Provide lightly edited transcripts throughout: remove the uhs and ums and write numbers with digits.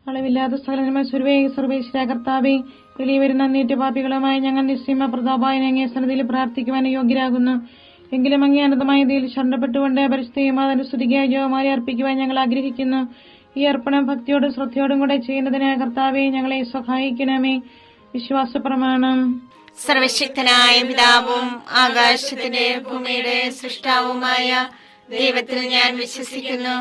അളവില്ലാത്ത സകലന്മ സർവേശ്വര കർത്താവേ, വെളിവരുന്ന നീറ്റ് പാപികളുമായി ഞങ്ങൾ നിസ്സീമ പ്രതാപായ അങ്ങേ സന്നിധിയിൽ പ്രാർത്ഥിക്കുവാൻ യോഗ്യരാകുന്നു. എങ്കിലും അങ്ങേ അനന്തമായ ഇതിൽ ശരണപ്പെട്ടുകൊണ്ട് പരിസ്ഥിതിയും അതിന്റെ സ്തുതിക്കായി ജോമാരി അർപ്പിക്കുവാൻ ഞങ്ങൾ ആഗ്രഹിക്കുന്നു. ഈ അർപ്പണം ഭക്തിയോടും ശ്രദ്ധയോടും കൂടെ ചെയ്യുന്നതിന് കർത്താവെ ഞങ്ങളെ സഹായിക്കണമേ. വിശ്വാസ പ്രമാണം. സർവശക്തനായ പിതാവും ആകാശത്തിന്റെ ഭൂമിയുടെ സൃഷ്ടാവുമായ ദൈവത്തിൽ ഞാൻ വിശ്വസിക്കുന്നു.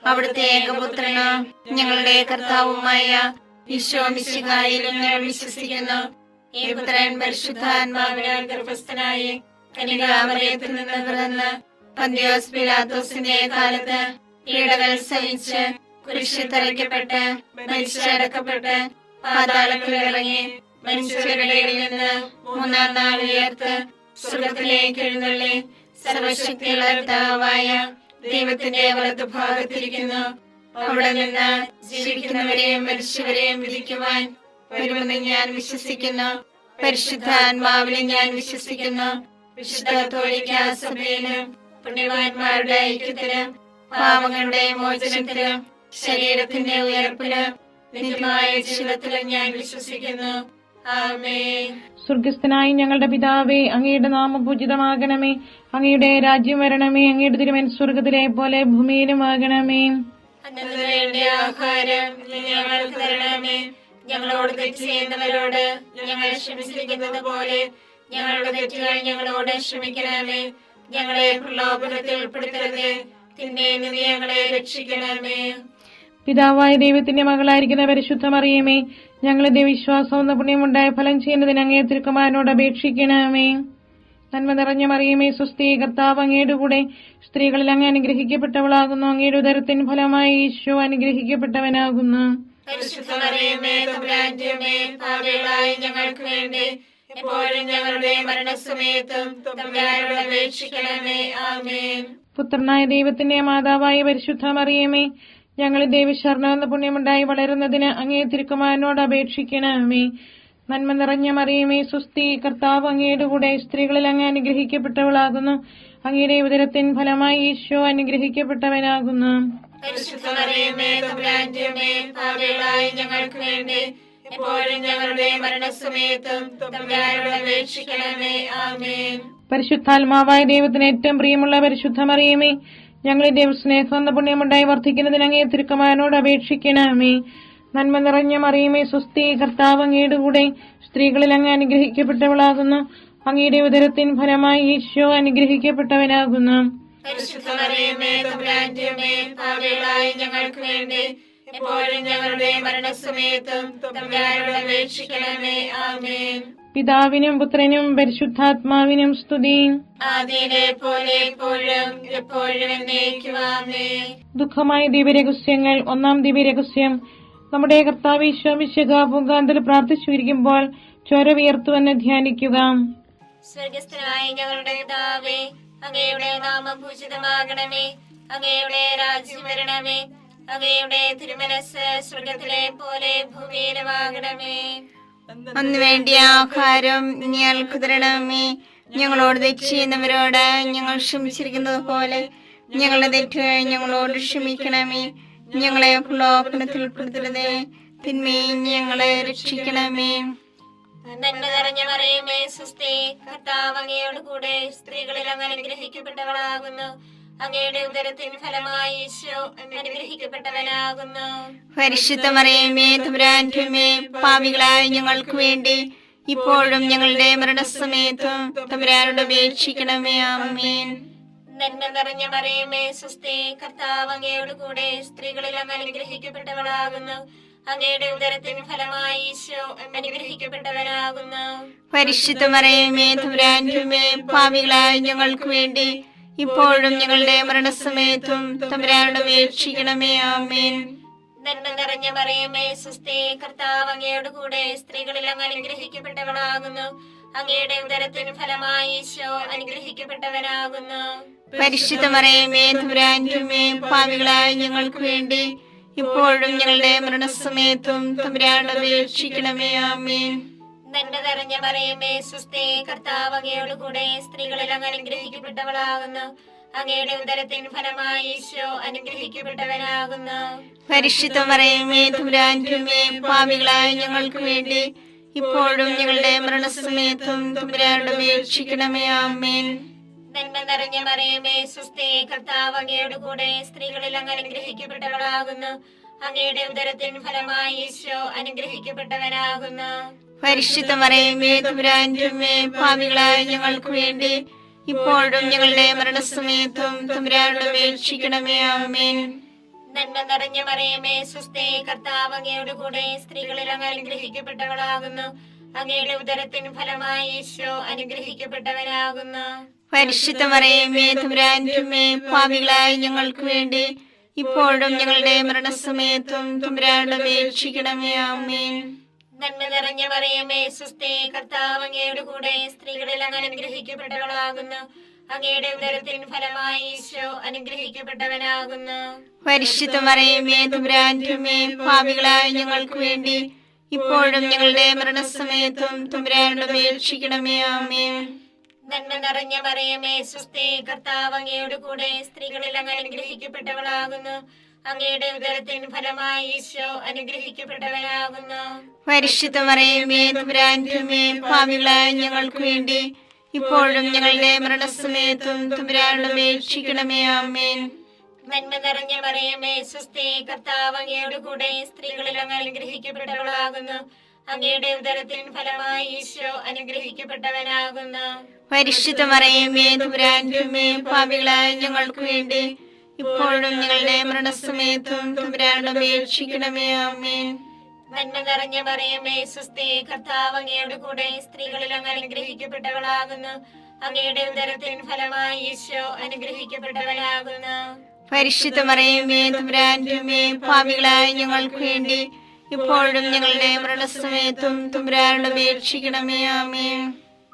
അവിടുത്തെ ഏകപുത്രന് ഞങ്ങളുടെ കർത്താവുമായ ഈശോ മിശിഹായിലും ഞാൻ വിശ്വസിക്കുന്നു. ഈ പുത്രൻ പരിശുദ്ധാത്മാവിനാൽ ഗർഭസ്ഥനായി കന്യകാമറിയത്തിൽ നിന്ന് പിറന്ന് പന്തിയോസ് പിലാത്തോസിന്റെ കാലത്ത് പീഡകൾ സഹിച്ച് കുരിശിൽ തറയ്ക്കപ്പെട്ട് മരിച്ചടക്കപ്പെട്ട് പാതാളത്തിൽ ഇറങ്ങി മനുഷ്യരുടെ ഇടയിൽ നിന്ന് മൂന്നാം നാൾ ഉയർത്ത് സ്വർഗ്ഗത്തിലേക്ക് എഴുന്നള്ളി സർവശക്തിയുള്ള പിതാവായ ദൈവത്തിന്റെ വലതുഭാഗത്തിരിക്കുന്നു. അവിടെ നിന്ന് ജീവിക്കുന്നവരെയും മരിച്ചവരെയും വിധിക്കുവാൻ വരുമെന്ന് ഞാൻ വിശ്വസിക്കുന്നു. പരിശുദ്ധാത്മാവിലും ഞാൻ വിശ്വസിക്കുന്നു. വിശുദ്ധ കത്തോലിക്കാ സഭയിലും പുണ്യവാന്മാരുടെ ഐക്യത്തിലും പാപങ്ങളുടെ മോചനത്തിലും ശരീരത്തിന്റെ ഉയർപ്പിലും നിത്യമായ ജീവിതത്തിലും ഞാൻ വിശ്വസിക്കുന്നു. ആമേൻ. സ്വർഗസ്ഥനായ ഞങ്ങളുടെ പിതാവേ, അങ്ങയുടെ നാമം പൂജിതമാകണമേ. അങ്ങയുടെ രാജ്യം വരണമേ. അങ്ങയുടെ തിരുമേനി സ്വർഗത്തിലെ പോലെ ഭൂമിയിലും ആകണമേ. അന്നു വേണ്ട ആഹാരം ഞങ്ങൾക്ക് തരണമേ. ഞങ്ങളോട് തെറ്റ് ചെയ്യുന്നവരോട് ഞങ്ങൾ ക്ഷമിച്ചിരിക്കുന്നത് പോലെ ഞങ്ങളുടെ തെറ്റുകൾ ഞങ്ങളോട് ക്ഷമിക്കണമേ. ഞങ്ങളെ പ്രലോഭനത്തിൽ ഉൾപ്പെടുത്തരുതേ, തിന്മയിൽ നിന്ന് ഞങ്ങളെ രക്ഷിക്കണമേ. പിതാവായ ദൈവത്തിന്റെ മകളായിരിക്കുന്ന പരിശുദ്ധ മറിയമേ, ഞങ്ങളുടെ വിശ്വാസം എന്ന പുണ്യമുണ്ടായ ഫലം ചെയ്യുന്നതിന് അങ്ങേ തിരുക്കുമാരനോട് അപേക്ഷിക്കണമേ. നന്മ നിറഞ്ഞ മറിയമേ, സ്വസ്തി, കർത്താവ് അങ്ങയുടെ കൂടെ സ്ത്രീകളിൽ അങ്ങ് അനുഗ്രഹിക്കപ്പെട്ടവളാകുന്നു. അങ്ങയുടെ ഉദരത്തിൻ ഫലമായി ഈശോ അനുഗ്രഹിക്കപ്പെട്ടവനാകുന്നു. പരിശുദ്ധ മറിയമേ, തമ്പുരാന്റെ അമ്മേ, പാപികളായ ഞങ്ങൾക്ക് വേണ്ടി എപ്പോഴും ഞങ്ങളുടെ മരണസമയത്തും തമ്പുരാനോട് അപേക്ഷിക്കണമേ. ആമേൻ. പുത്രനായ ദൈവത്തിന്റെ മാതാവായ പരിശുദ്ധ മറിയമേ, ഞങ്ങൾ ദൈവശരണം എന്ന പുണ്യമുണ്ടായി വളരുന്നതിന് അങ്ങേ തിരുക്കുമാരനോട് അപേക്ഷിക്കണമേ. നന്മ നിറഞ്ഞ മറിയമേ, സ്വസ്തി, കർത്താവ് അങ്ങയുടെ കൂടെ സ്ത്രീകളിൽ അങ്ങ് അനുഗ്രഹിക്കപ്പെട്ടവളാകുന്നു. അങ്ങയുടെ ഉദരത്തിൻ ഫലമായി ഈശോ അനുഗ്രഹിക്കപ്പെട്ടവനാകുന്നു. പരിശുദ്ധ മറിയമേ, തമ്പുരാന്റെ അമ്മേ, പാപികളായ ഞങ്ങൾക്ക് വേണ്ടി എപ്പോഴും ഞങ്ങളുടെ മരണസമയത്തും തമ്പുരാനോട് അപേക്ഷിക്കണമേ. ആമേൻ. പരിശുദ്ധാത്മാവായ ദൈവത്തിന് ഏറ്റവും പ്രിയമുള്ള പരിശുദ്ധ മറിയമേ, ഞങ്ങളുടെ ദൈവസ്നേഹം എന്ന പുണ്യമുണ്ടായി വർദ്ധിക്കുന്നതിന് അങ്ങേ തിരുക്കുമാരനോട് അപേക്ഷിക്കണമേ. നന്മ നിറഞ്ഞ മറിയമേ, സ്വസ്തി, കർത്താവ് അങ്ങയുടെ കൂടെ സ്ത്രീകളിൽ അങ്ങ് അനുഗ്രഹിക്കപ്പെട്ടവളാകുന്നു. അങ്ങയുടെ ഉദരത്തിൻ ഫലമായി ഈശോ അനുഗ്രഹിക്കപ്പെട്ടവനാകുന്നു. പരിശുദ്ധ മറിയമേ, തമ്പുരാന്റെ അമ്മേ, പാപികളായ ഞങ്ങൾക്ക് വേണ്ടി എപ്പോഴും ഞങ്ങളുടെ മരണസമയത്തും തമ്പുരാനോട് അപേക്ഷിക്കണമേ. ആമേൻ. പിതാവിനും പുത്രനും പരിശുദ്ധാത്മാവിനും സ്തുതി. ആദിയിലെ പോലെ എപ്പോഴും എപ്പോഴും എന്നേക്കും. ആമേൻ. ദുഃഖമായ ദിവ്യരഹസ്യങ്ങൾ. ഒന്നാം ദിവ്യരഹസ്യം. നമ്മുടെ കർത്താവ് ഈശോ മിശിഹാ പൂങ്കാന്തൽ പ്രാർത്ഥിച്ചിരിക്കുമ്പോൾ ചോര വിയർത്തുവെന്ന് ധ്യാനിക്കുക. സ്വർഗസ്ഥനായ ഞങ്ങളുടെ പിതാവേ, അങ്ങയുടെ നാമം പൂജിതമാകണമേ. അങ്ങയുടെ രാജ്യം വരണമേ. അങ്ങയുടെ തിരുമനസ്സ് സ്വർഗത്തിലെ പോലെ ഭൂമിയിലുമാകണമേ. അന്ന് വേണ്ടിയ ആഹാരം ഞങ്ങൾക്ക് തരണമേ. ഞങ്ങളോട് തെറ്റ് ചെയ്യുന്നവരോട് ഞങ്ങൾ ക്ഷമിച്ചിരിക്കുന്നത് പോലെ ഞങ്ങളുടെ തെറ്റുകൾ ഞങ്ങളോട് ക്ഷമിക്കണമേ. ഞങ്ങളെ പ്രലോഭനത്തിൽ ഉൾപ്പെടുത്തരുതേ, തിന്മയിൽ ഞങ്ങളെ രക്ഷിക്കണമേ. നന്മ നിറഞ്ഞ മറിയമേ, സ്വസ്തി, കർത്താവ് അങ്ങയോട് കൂടെ സ്ത്രീകളിൽ അങ്ങ് അനുഗ്രഹിക്കപ്പെട്ടവളാകുന്നു. അങ്ങയുടെ ഉദരത്തിൻ ഫലമായി ഈശോ അനുഗ്രഹിക്കപ്പെട്ടവനാകുന്നു. പരിശുദ്ധ മറിയമേ, തമ്പുരാന്റെ അമ്മേ, പാപികളായ ഞങ്ങൾക്ക് വേണ്ടി ഇപ്പോഴും ഞങ്ങളുടെ മരണസമയത്തും തമ്പുരാനോട് അപേക്ഷിക്കണമേ. ആമേൻ. നന്മ നിറഞ്ഞ മറിയമേ, സ്വസ്തി, കർത്താവ് അങ്ങയോട് കൂടെ സ്ത്രീകളിൽ അങ്ങ് അനുഗ്രഹിക്കപ്പെട്ടവളാകുന്നു. അങ്ങയുടെ ഉദരത്തിൻ ഫലമായി ഈശോ അനുഗ്രഹിക്കപ്പെട്ടവനാകുന്നു. പരിശുദ്ധ മറിയമേ, തമ്പുരാന്റെ അമ്മേ, പാപികളായ ഞങ്ങൾക്ക് വേണ്ടി ഇപ്പോഴും ഞങ്ങളുടെ മരണസമയത്തും തമ്പുരാനോട് അപേക്ഷിക്കണമേ. ആമേൻ. നന്മ നിറഞ്ഞ മറിയമേ, സ്വസ്തി, കർത്താവ് അങ്ങയോട് കൂടെ സ്ത്രീകളിൽ അങ്ങ് അനുഗ്രഹിക്കപ്പെട്ടവളാകുന്നു. അങ്ങയുടെ ഉദരത്തിൻ ഫലമായി ഈശോ അനുഗ്രഹിക്കപ്പെട്ടവനാകുന്നു. പരിശുദ്ധ മറിയമേ, തമ്പുരാന്റെ അമ്മേ, പാപികളായ ഞങ്ങൾക്ക് വേണ്ടി ഇപ്പോഴും ഞങ്ങളുടെ മരണസമയത്തും തമ്പുരാനോട് അപേക്ഷിക്കണമേ. ആമേൻ. നന്മ നിറഞ്ഞ മറിയമേ, സ്വസ്തി, കർത്താവ് അങ്ങയോട് കൂടെ സ്ത്രീകളിൽ അങ്ങ് അനുഗ്രഹിക്കപ്പെട്ടവളാകുന്നു. അങ്ങയുടെ ഉദരത്തിൻ ഫലമായി ഈശോ അനുഗ്രഹിക്കപ്പെട്ടവനാകുന്നു. പരിശുദ്ധ മറിയമേ തമ്പുരാന്റെ അമ്മേ, പാപികളായ ഞങ്ങൾക്ക് വേണ്ടി ഇപ്പോഴും ഞങ്ങളുടെ മരണസമയത്തും തമ്പുരാനോട് അപേക്ഷിക്കണമേ. ആമേൻ. നന്മ നിറഞ്ഞ മറിയമേ സ്വസ്തി, കർത്താവ് അങ്ങയോട് കൂടെ സ്ത്രീകളിൽ അങ്ങ് അനുഗ്രഹിക്കപ്പെട്ടവളാകുന്നു. അങ്ങയുടെ ഉദരത്തിൻ ഫലമായി ഈശോ അനുഗ്രഹിക്കപ്പെട്ടവനാകുന്നു. പരിശുദ്ധ മറിയമേ തമ്പുരാന്റെ അമ്മേ, പാപികളായ ഞങ്ങൾക്ക് വേണ്ടി ഇപ്പോഴും ഞങ്ങളുടെ മരണസമയത്തും തമ്പുരാനോട് അപേക്ഷിക്കണമേ. ആമേൻ. നന്മ നിറഞ്ഞ മറിയമേ സ്വസ്തി, കർത്താവ് അങ്ങയോട് കൂടെ സ്ത്രീകളിൽ അങ്ങ് അനുഗ്രഹിക്കപ്പെട്ടവളാകുന്നു. അങ്ങയുടെ ഉദരത്തിൻ ഫലമായി ഈശോ അനുഗ്രഹിക്കപ്പെട്ടവനാകുന്നു. പരിശുദ്ധ മറിയമേ തമ്പുരാന്റെ അമ്മേ, പാപികളായ ഞങ്ങൾക്ക് വേണ്ടി ഇപ്പോഴും ഞങ്ങളുടെ മരണസമയത്തും തമ്പുരാനോട് അപേക്ഷിക്കണമേ. ആമേൻ. നന്മ നിറഞ്ഞ മറിയമേ സ്വസ്തി, കർത്താവ് അങ്ങയോട് കൂടെ സ്ത്രീകളിൽ അങ്ങ് അനുഗ്രഹിക്കപ്പെട്ടവളാകുന്നു. അങ്ങയുടെ ഉദരത്തിൻ ഫലമായി ഈശോ അനുഗ്രഹിക്കപ്പെട്ടവനാകുന്നു. പരിശുദ്ധ മറിയമേ തമ്പുരാന്റെ അമ്മേ, പാപികളായ ഞങ്ങൾക്ക് വേണ്ടി ഇപ്പോഴും ഞങ്ങളുടെ മരണസമയത്തും തമ്പുരാനോട് അപേക്ഷിക്കണമേ. ആമേൻ. നന്മ നിറഞ്ഞ മറിയമേ സ്വസ്തി, കർത്താവ് അങ്ങയോട് കൂടെ സ്ത്രീകളിൽ അങ്ങ് അനുഗ്രഹിക്കപ്പെട്ടവളാകുന്നു. അങ്ങയുടെ ഉദരത്തിൻ ഫലമായി ഈശോ അനുഗ്രഹിക്കപ്പെട്ടവനാകുന്നു. പരിശുദ്ധ മറിയമേ തമ്പുരാന്റെ അമ്മേ, പാപികളായ ഞങ്ങൾക്ക് വേണ്ടി ഇപ്പോഴും ഞങ്ങളുടെ മരണസമയത്തും തമ്പുരാനോട് അപേക്ഷിക്കണമേ. ആമേൻ. നന്മ നിറഞ്ഞ മറിയമേ സ്വസ്തി, കർത്താവ് അങ്ങയോട് കൂടെ സ്ത്രീകളിൽ അങ്ങ് അനുഗ്രഹിക്കപ്പെട്ടവളാകുന്നു. അങ്ങയുടെ ഉദരത്തിൻ ഫലമായി ഈശോ അനുഗ്രഹിക്കപ്പെട്ടവനാകുന്നു. പരിശുദ്ധ മറിയമേ തമ്പുരാന്റെ അമ്മേ, പാപികളായ ഞങ്ങൾക്ക് വേണ്ടി ഇപ്പോഴും ഞങ്ങളുടെ മരണസമയത്തും തമ്പുരാനോട് അപേക്ഷിക്കണമേ. ആമേൻ. നന്മ നിറഞ്ഞ മറിയമേ സ്വസ്തി, കർത്താവ് അങ്ങയോട് കൂടെ സ്ത്രീകളിൽ അങ്ങ് അനുഗ്രഹിക്കപ്പെട്ടവളാകുന്നു. അങ്ങയുടെ ഉദരത്തിൻ ഫലമായി ഈശോ അനുഗ്രഹിക്കപ്പെട്ടവനാകുന്നു. പരിശുദ്ധ മറിയമേ തമ്പുരാന്റെ അമ്മേ, പാപികളായ ഞങ്ങൾക്ക് വേണ്ടി ഇപ്പോഴും ഞങ്ങളുടെ മരണസമയത്തും തമ്പുരാനോട് അപേക്ഷിക്കണമേ. ആമേൻ.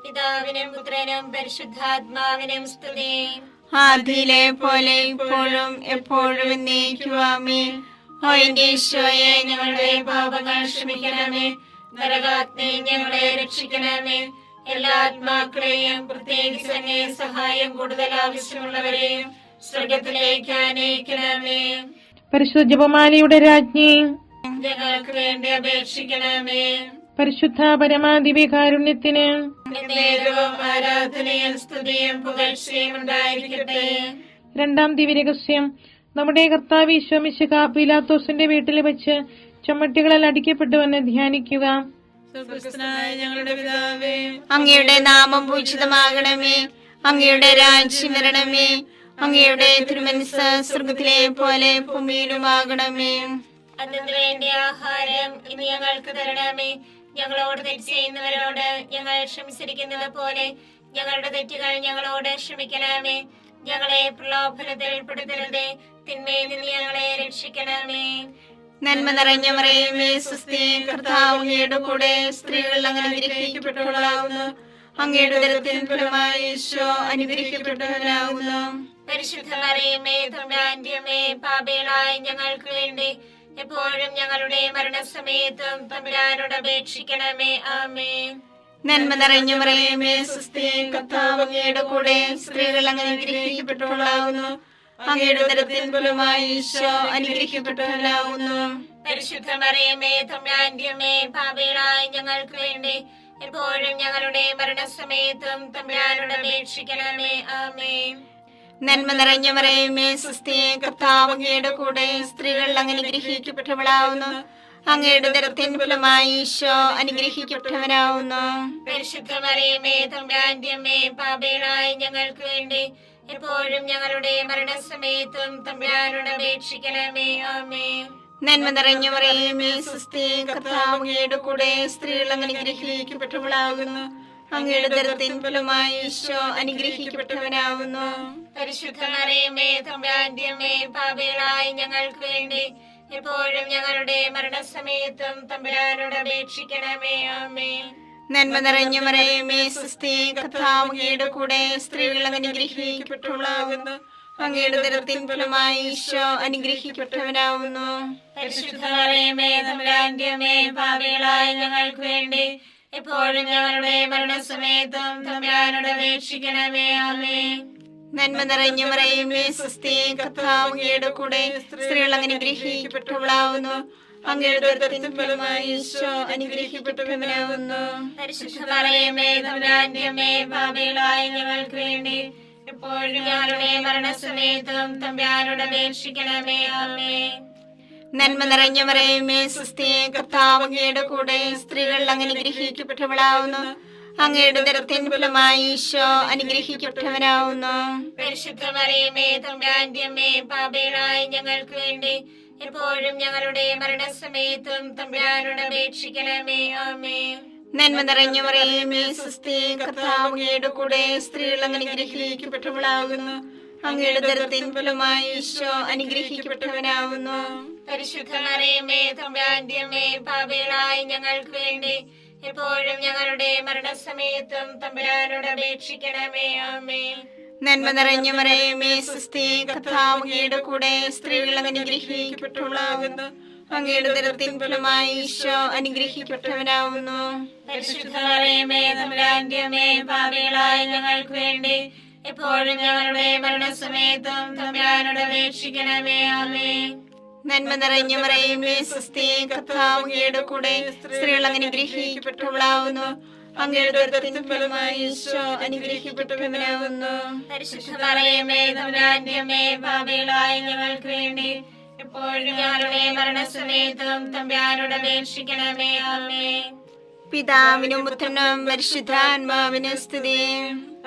പിതാവിനും പുത്രനും പരിശുദ്ധാത്മാവിനും സ്തുതി. ആദിയിലെ പോലെ ഇപ്പോഴും എപ്പോഴും എന്നേക്കും. ആമേൻ. ഓ എന്റെ ഈശോയെ, ഞങ്ങളുടെ പാപങ്ങൾ ക്ഷമിക്കണമേ. നരകാഗ്നി ഞങ്ങളെ രക്ഷിക്കണമേ. എല്ലാ ആത്മാക്കളെയും പ്രത്യേകിച്ച് അങ്ങേ സഹായം കൂടുതൽ ആവശ്യമുള്ളവരെയും സ്വർഗത്തിലേക്ക് ആനയിക്കണമേ. പരിശുദ്ധ ജപമാലയുടെ രാജ്ഞി, ഞങ്ങൾക്ക് വേണ്ടി അപേക്ഷിക്കണമേ. പരിശുദ്ധ പരമാദിവ്യകാരുണ്യത്തിന് നേരവും ആരാധനയും സ്തുതിയും പുകഴ്ചയും ഉണ്ടായിരിക്കട്ടെ. രണ്ടാം ദിവ്യരഹസ്യം. നമ്മുടെ കർത്താവ് ഈശോ മിശിഹ പീലാത്തോസിന്റെ വീട്ടിൽ വെച്ച് ചമ്മട്ടികളിൽ അടിക്കപ്പെട്ടുവെന്ന് ധ്യാനിക്കുക. ഞങ്ങളുടെ പിതാവേ, അങ്ങയുടെ നാമം പൂജിതമാകണമേ. അങ്ങയുടെ രാജ്യം വരണമേ. അങ്ങയുടെ തിരുമനസ്സ് സ്വർഗ്ഗത്തിലെ പോലെ ഭൂമിയിലുമാകണമേ. അതിനു വേണ്ടി ആഹാരം ഇനി ഞങ്ങൾക്ക് തരണമേ. ഞങ്ങളോട് തെറ്റ് ചെയ്യുന്നവരോട് ഞങ്ങൾ ക്ഷമിച്ചിരിക്കുന്നത് പോലെ ഞങ്ങളുടെ തെറ്റുകൾ ഞങ്ങളോട് ക്ഷമിക്കണമേ. ഞങ്ങളെ പ്രലോഭനത്തിൽ ഉൾപ്പെടുത്തരുതേ, തിന്മയിൽ നിന്ന് ഞങ്ങളെ രക്ഷിക്കണമേ. നന്മ നിറഞ്ഞ മറിയമേ സ്വസ്തി, കർത്താവ് അങ്ങയുടെ കൂടെ സ്ത്രീകൾ അങ്ങ് അനുഗ്രഹിക്കപ്പെട്ടവളാകുന്നു. അങ്ങയുടെ ഉദരത്തിൻ ഫലമായി ഈശോ അനുഗ്രഹിക്കപ്പെട്ടവനാകുന്നു. പരിശുദ്ധ മറിയമേ തമ്പുരാന്റെ അമ്മേ, പാപികളായ ഞങ്ങൾക്ക് വേണ്ടി എപ്പോഴും ഞങ്ങളുടെ മരണസമയത്തും തമ്പുരാനോട് അപേക്ഷിക്കണമേ. ആമേൻ. നന്മ നിറഞ്ഞ മറിയമേ സ്വസ്തി, കർത്താവ് അങ്ങയുടെ കൂടെ സ്ത്രീകൾ അങ്ങ് അനുഗ്രഹിക്കപ്പെട്ടവളാകുന്നു. അങ്ങയുടെ ഉദരത്തിൻ ഫലമായി ഈശോ അനുഗ്രഹിക്കപ്പെട്ടവനാകുന്നു. പരിശുദ്ധ മറിയമേ തമ്പുരാന്റെ അമ്മേ, പാപികളായ ഞങ്ങൾക്ക് വേണ്ടി എപ്പോഴും ഞങ്ങളുടെ മരണസമയത്തും തമ്പുരാനോട് അപേക്ഷിക്കണമേ. ആമേൻ. നന്മ നിറഞ്ഞ മറിയമേ സ്വസ്തി, കർത്താവ് അങ്ങയുടെ കൂടെ സ്ത്രീകൾ അങ്ങ് അനുഗ്രഹിക്കപ്പെട്ടവളാകുന്നു. അങ്ങയുടെ ഉദരത്തിൻ ഫലമായി ഈശോ അനുഗ്രഹിക്കപ്പെട്ടവനാകുന്നു. പരിശുദ്ധ മറിയമേ തമ്പുരാന്റെ അമ്മേ, പാപികളായ ഞങ്ങൾക്ക് വേണ്ടി എപ്പോഴും ഞങ്ങളുടെ മരണസമയത്തും തമ്പുരാനോട് അപേക്ഷിക്കണമേ. ആമേൻ. നന്മ നിറഞ്ഞ മറിയമേ സ്വസ്തി, കർത്താവ് അങ്ങയുടെ കൂടെ സ്ത്രീകൾ അങ്ങ് അനുഗ്രഹിക്കപ്പെട്ടവളാകുന്നു. അങ്ങയുടെ ഉദരത്തിൻ ഫലമായി ഈശോ അനുഗ്രഹിക്കപ്പെട്ടവനാകുന്നു. പരിശുദ്ധ മറിയമേ തമ്പുരാന്റെ അമ്മേ, പാപികളായ ഞങ്ങൾക്ക് വേണ്ടി എപ്പോഴും ഞങ്ങളുടെ മരണസമയത്തും തമ്പുരാനോട് അപേക്ഷിക്കണമേ. ആമേൻ. നന്മ നിറഞ്ഞ മറിയമേ സ്വസ്തി, കർത്താവ് അങ്ങയുടെ കൂടെ സ്ത്രീകൾ അങ്ങ് അനുഗ്രഹിക്കപ്പെട്ടവളാകുന്നു. അങ്ങയുടെ ഉദരത്തിൻ ഫലമായി ഈശോ അനുഗ്രഹിക്കപ്പെട്ടവനാകുന്നു. പരിശുദ്ധ മറിയമേ തമ്പുരാന്റെ അമ്മേ, പാപികളായ ഞങ്ങൾക്ക് വേണ്ടി എപ്പോഴും ഞങ്ങളുടെ മരണസമയത്തും തമ്പുരാനോട് അപേക്ഷിക്കണമേ. ആമേൻ. നന്മ നിറഞ്ഞ മറിയമേ സ്വസ്തി, കർത്താവ് അങ്ങയുടെ കൂടെ സ്ത്രീകൾ അനുഗ്രഹിക്കപ്പെട്ടവളാവുന്നു. അങ്ങയുടെ ഉദരത്തിൻ ഫലമായി ഈശോ അനുഗ്രഹിക്കപ്പെട്ടവനാവുന്നു. പരിശുദ്ധ മറിയമേ തമ്പുരാന്റെ അമ്മേ, പാപികളായ ഞങ്ങൾക്ക് വേണ്ടി എപ്പോഴും ഞങ്ങളുടെ മരണസമയത്തും തമ്പുരാനോട് അപേക്ഷിക്കണമേ. ആമേൻ. നന്മ നിറഞ്ഞ മറിയമേ സ്വസ്തി, കർത്താവ് അങ്ങയുടെ കൂടെ സ്ത്രീകൾ അനുഗ്രഹിക്കപ്പെട്ടവളാവുന്നു. അങ്ങയുടെ ഉദരത്തിൻ ഫലമായി ഈശോ അനുഗ്രഹിക്കപ്പെട്ടവനാവുന്നു. പരിശുദ്ധ മറിയമേ തമ്പുരാന്റെ അമ്മേ, പാപികളായ ഞങ്ങൾക്ക് വേണ്ടി എപ്പോഴും ഞങ്ങളുടെ മരണസമയത്തും തമ്പുരാനോട് അപേക്ഷിക്കണമേ. ആമേൻ. നന്മ നിറഞ്ഞ മറിയമേ സ്വസ്തി, കർത്താവ് അങ്ങയുടെ കൂടെ സ്ത്രീകൾ അനുഗ്രഹിക്കപ്പെട്ടവളാകുന്നു. അങ്ങയുടെ ഉദരത്തിൻ ഫലമായി ഈശോ അനുഗ്രഹിക്കപ്പെട്ടവനാവുന്നു. പരിശുദ്ധ മറിയമേ തമ്പുരാന്റെ അമ്മേ, പാപികളായ ഞങ്ങൾക്ക് വേണ്ടി എപ്പോഴും ഞങ്ങളുടെ മരണസമയത്തും തമ്പുരാനോട് അപേക്ഷിക്കണമേ. ആമേൻ. നന്മ നിറഞ്ഞ മറിയമേ സ്വസ്തി, കർത്താവ് അങ്ങയുടെ കൂടെ സ്ത്രീകൾ അനുഗ്രഹിക്കപ്പെട്ടവളാകുന്നു. അങ്ങയുടെ ഉദരത്തിൻ ഫലമായി ഈശോ അനുഗ്രഹിക്കപ്പെട്ടവനാവുന്നു. പരിശുദ്ധ മറിയമേ തമ്പുരാന്റെ അമ്മേ, പാപികളായ ഞങ്ങൾക്ക് വേണ്ടി എപ്പോഴും ഞങ്ങളുടെ മരണസമയത്തും തമ്പുരാനോട് അപേക്ഷിക്കണമേ. ആമേൻ. നന്മ നിറഞ്ഞ മറിയമേ സ്വസ്തി, കർത്താവ് അങ്ങയുടെ കൂടെ സ്ത്രീകൾ അനുഗ്രഹിക്കപ്പെട്ടവളാവുന്നു. അങ്ങയുടെ ഉദരത്തിൻ ഫലമായി ഈശോ അനുഗ്രഹിക്കപ്പെട്ടവനാവുന്നു. പരിശുദ്ധ മറിയമേ തമ്പുരാന്റെ അമ്മേ, പാപികളായ ഞങ്ങൾക്ക് വേണ്ടി എപ്പോഴും ഞങ്ങളുടെ മരണസമയത്തും തമ്പുരാനോട് അപേക്ഷിക്കണമേ. ആമേൻ. പിതാവിനും പുത്രനും പരിശുദ്ധാത്മാവിനും സ്തുതി.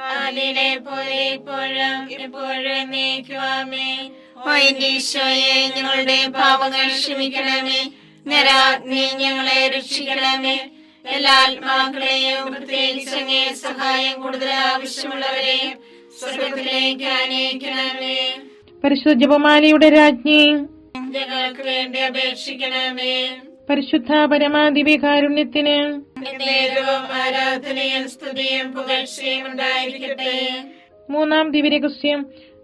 ആദിയിലെ പോലെ ഇപ്പോഴും എപ്പോഴും എന്നേക്കും. ആമേൻ. ഓ എന്റെ ഈശോയെ, ഞങ്ങളുടെ പാപങ്ങൾ ക്ഷമിക്കണമേ. നരാഗ്നി ഞങ്ങളെ രക്ഷിക്കണമേ. എല്ലാ ആത്മാക്കളെയും പ്രത്യേകിച്ച് അങ്ങേ സഹായം കൂടുതൽ ആവശ്യമുള്ളവരെയും സ്വർഗത്തിലേക്ക് ആനയിക്കണമേ. പരിശുദ്ധ ജപമാലയുടെ രാജ്ഞി, ഞങ്ങൾക്ക് വേണ്ടി അപേക്ഷിക്കണമേ. പരിശുദ്ധ പരമാദിവ്യകാരുണ്യത്തിന് നേരവും ആരാധനയും സ്തുതിയും പുകഴ്ചയും ഉണ്ടായിരിക്കട്ടെ. മൂന്നാം ദിവ്യരഹസ്യം,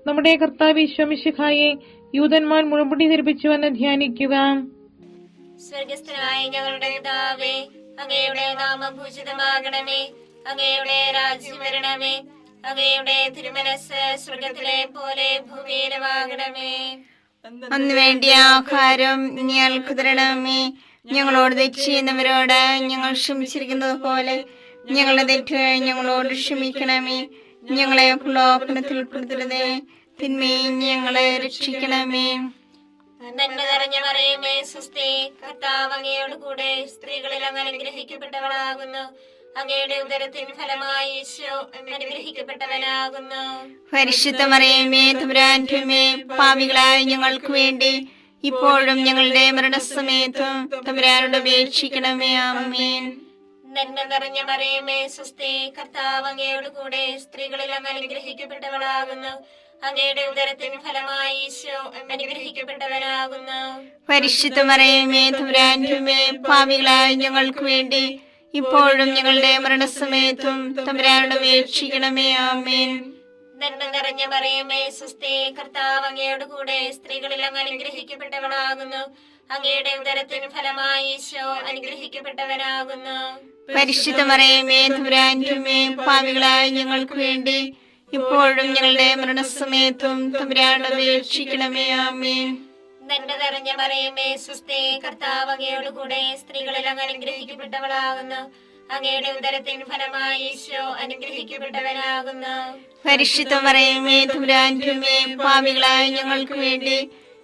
നമ്മുടെ കർത്താവ് ഈശോ മിശിഹായെ യൂതന്മാർ മുഴുമുടി ധരിപ്പിച്ചുവെന്ന് ധ്യാനിക്കുക. സ്വർഗസ്ഥനായ ഞങ്ങളുടെ പിതാവേ, അങ്ങയുടെ നാമം പൂജിതമാകണമേ. അങ്ങയുടെ രാജ്യം വരണമേ. അങ്ങയുടെ തിരുമനസ് സ്വർഗത്തിലെ പോലെ ഭൂമിയിലുമാകണമേ. അന്ന് വേണ്ടിയ ആഹാരം ഞങ്ങൾക്ക് തരണമേ. ഞങ്ങളോട് തെറ്റ് ചെയ്യുന്നവരോട് ഞങ്ങൾ ക്ഷമിച്ചിരിക്കുന്നത് പോലെ ഞങ്ങളുടെ തെറ്റ് ഞങ്ങളോട് ക്ഷമിക്കണമേ. ഞങ്ങളെ പ്രലോഭനത്തിൽ ഉൾപ്പെടുത്തരുതേ, തിന്മയിൽ ഞങ്ങളെ രക്ഷിക്കണമേ. നന്മ നിറഞ്ഞ മറിയമേ സ്വസ്തി, കർത്താവ് അങ്ങയോട് കൂടെ സ്ത്രീകളിൽ അങ്ങ് അനുഗ്രഹിക്കപ്പെട്ടവളാകുന്നു. അങ്ങയുടെ ഉദരത്തിൻ ഫലമായി ഈശോ അനുഗ്രഹിക്കപ്പെട്ടവനാകുന്നു. പരിശുദ്ധ മറിയമേ തമ്പുരാന്റെ അമ്മേ, പാപികളായ ഞങ്ങൾക്ക് വേണ്ടി ഇപ്പോഴും ഞങ്ങളുടെ മരണസമയത്തും തമ്പുരാനോട് അപേക്ഷിക്കണമേ. ആമേൻ. നന്മ നിറഞ്ഞ മറിയമേ സ്വസ്തി, കർത്താവ് അങ്ങയോട് കൂടെ സ്ത്രീകളിൽ അങ്ങ് അനുഗ്രഹിക്കപ്പെട്ടവളാകുന്നു. അങ്ങയുടെ ഉദരത്തിൻ ഫലമായി ഈശോ അനുഗ്രഹിക്കപ്പെട്ടവനാകുന്നു. പരിശുദ്ധ മറിയമേ തമ്പുരാന്റെ അമ്മേ, പാപികളായ ഞങ്ങൾക്ക് വേണ്ടി ഇപ്പോഴും ഞങ്ങളുടെ മരണസമയത്തും തമ്പുരാനോട് അപേക്ഷിക്കണമേ. ആമേൻ. നന്മ നിറഞ്ഞ മറിയമേ സ്വസ്തി, കർത്താവ് അങ്ങയോട് കൂടെ സ്ത്രീകളിൽ അങ്ങ് അനുഗ്രഹിക്കപ്പെട്ടവളാകുന്നു. അങ്ങയുടെ ഉദരത്തിൻ ഫലമായി ഈശോ അനുഗ്രഹിക്കപ്പെട്ടവനാകുന്നു. പരിശുദ്ധ മറിയമേ തമ്പുരാന്റെ അമ്മേ, പാപികളായ ഞങ്ങൾക്ക് വേണ്ടി ഇപ്പോഴും ഞങ്ങളുടെ മരണസമയത്തും തമ്പുരാനോട് അപേക്ഷിക്കണമേ. ആമേൻ. നന്മ നിറഞ്ഞ മറിയമേ സ്വസ്തി, കർത്താവ് അങ്ങയോട് കൂടെ സ്ത്രീകളിൽ അങ്ങ് അനുഗ്രഹിക്കപ്പെട്ടവളാകുന്നു. അങ്ങയുടെ ഉദരത്തിൻ ഫലമായി ഈശോ അനുഗ്രഹിക്കപ്പെട്ടവനാകുന്നു. പരിശുദ്ധ മറിയമേ തമ്പുരാന്റെ അമ്മേ, പാപികളായ ഞങ്ങൾക്ക് വേണ്ടി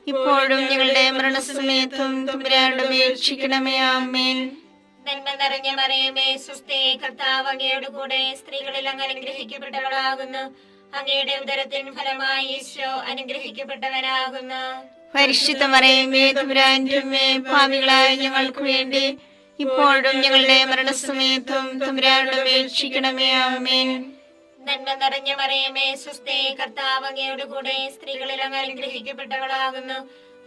ഇപ്പോഴും ഞങ്ങളുടെ മരണസമയത്തും തമ്പുരാനോട് അപേക്ഷിക്കണമേ. ആമേൻ. നന്മ നിറഞ്ഞ മറിയമേ സ്വസ്തി, കർത്താവ് അങ്ങയോട് കൂടെ സ്ത്രീകളിൽ അങ്ങ് അനുഗ്രഹിക്കപ്പെട്ടവളാകുന്നു. അങ്ങയുടെ ഉദരത്തിൻ ഫലമായി ഈശോ അനുഗ്രഹിക്കപ്പെട്ടവനാകുന്നു. പരിശുദ്ധ മറിയമേ തമ്പുരാന്റെ അമ്മേ, പാപികളായ ഞങ്ങൾക്ക് വേണ്ടി ഇപ്പോഴും ഞങ്ങളുടെ മരണസമയത്തും തമ്പുരാനോട് അപേക്ഷിക്കണമേ. ആമേൻ. നന്മ നിറഞ്ഞ മറിയമേ സ്വസ്തി, കർത്താവ് അങ്ങയോട് കൂടെ സ്ത്രീകളിൽ അങ്ങ് അനുഗ്രഹിക്കപ്പെട്ടവളാകുന്നു.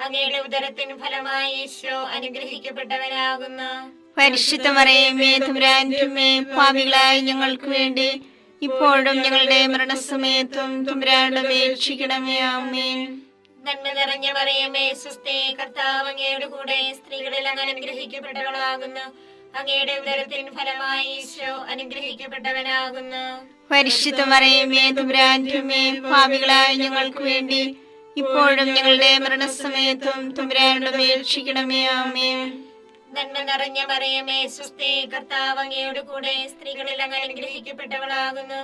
അങ്ങയുടെ ഉദരത്തിൻ ഫലമായി ഈശോ അനുഗ്രഹിക്കപ്പെട്ടവനാകുന്നു. പരിശുദ്ധ മറിയമേ തമ്പുരാന്റെ അമ്മേ, പാപികളായ ഞങ്ങൾക്ക് വേണ്ടി ഇപ്പോഴും ഞങ്ങളുടെ മരണസമയത്തും തമ്പുരാനോട് അപേക്ഷിക്കണമേ. ആമേൻ. നന്മ നിറഞ്ഞ മറിയമേ സ്വസ്തി, കർത്താവ് അങ്ങയോട് കൂടെ സ്ത്രീകളിൽ അങ്ങ് അനുഗ്രഹിക്കപ്പെട്ടവളാകുന്നു. അങ്ങയുടെ ഉദരത്തിൻ ഫലമായി ഈശോ അനുഗ്രഹിക്കപ്പെട്ടവനാകുന്നു. പരിശുദ്ധ മറിയമേ തമ്പുരാന്റെ അമ്മേ, പാപികളായ ഞങ്ങൾക്ക് വേണ്ടി ഇപ്പോഴും ഞങ്ങളുടെ മരണസമയത്തും തമ്പുരാനോട് അപേക്ഷിക്കണമേ. ആമേൻ. നന്മ നിറഞ്ഞ മറിയമേ സ്വസ്തി, കർത്താവ് അങ്ങയോട് കൂടെ സ്ത്രീകളിൽ അങ്ങ് അനുഗ്രഹിക്കപ്പെട്ടവളാകുന്നു.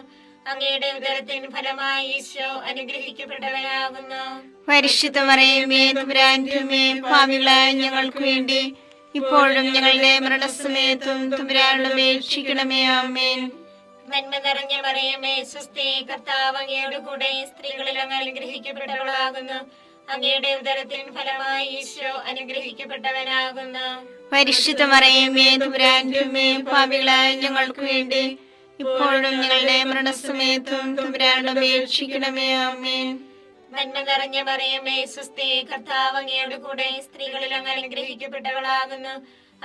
അങ്ങയുടെ ഉദരത്തിൻ ഫലമായി ഈശോ അനുഗ്രഹിക്കപ്പെട്ടവനാകുന്നു. പരിശുദ്ധ മറിയമേ തമ്പുരാന്റെ അമ്മേ, പാപികളായ ഞങ്ങൾക്ക് വേണ്ടി ഇപ്പോഴും ഞങ്ങളുടെ മരണസമയത്തും തമ്പുരാനോട് അപേക്ഷിക്കണമേ. ആമേൻ. നന്മ നിറഞ്ഞ മറിയമേ സ്വസ്തി, കർത്താവ് അങ്ങയോട് കൂടെ സ്ത്രീകളിൽ അങ്ങ് അനുഗ്രഹിക്കപ്പെട്ടവളാകുന്നു. അങ്ങയുടെ ഉദരത്തിൻ ഫലമായി ഈശോ അനുഗ്രഹിക്കപ്പെട്ടവനാകുന്നു. പരിശുദ്ധ മറിയമേ തമ്പുരാന്റെ അമ്മേ, പാപികളായ ഞങ്ങൾക്ക് വേണ്ടി ഇപ്പോഴും ഞങ്ങളുടെ മരണസമയത്തും തമ്പുരാനോട് അപേക്ഷിക്കണമേ. ആമേൻ. നന്മ നിറഞ്ഞ മറിയമേ സ്വസ്തി, കർത്താവ് അങ്ങയോട് കൂടെ സ്ത്രീകളിൽ അങ്ങ് അനുഗ്രഹിക്കപ്പെട്ടവളാകുന്നു.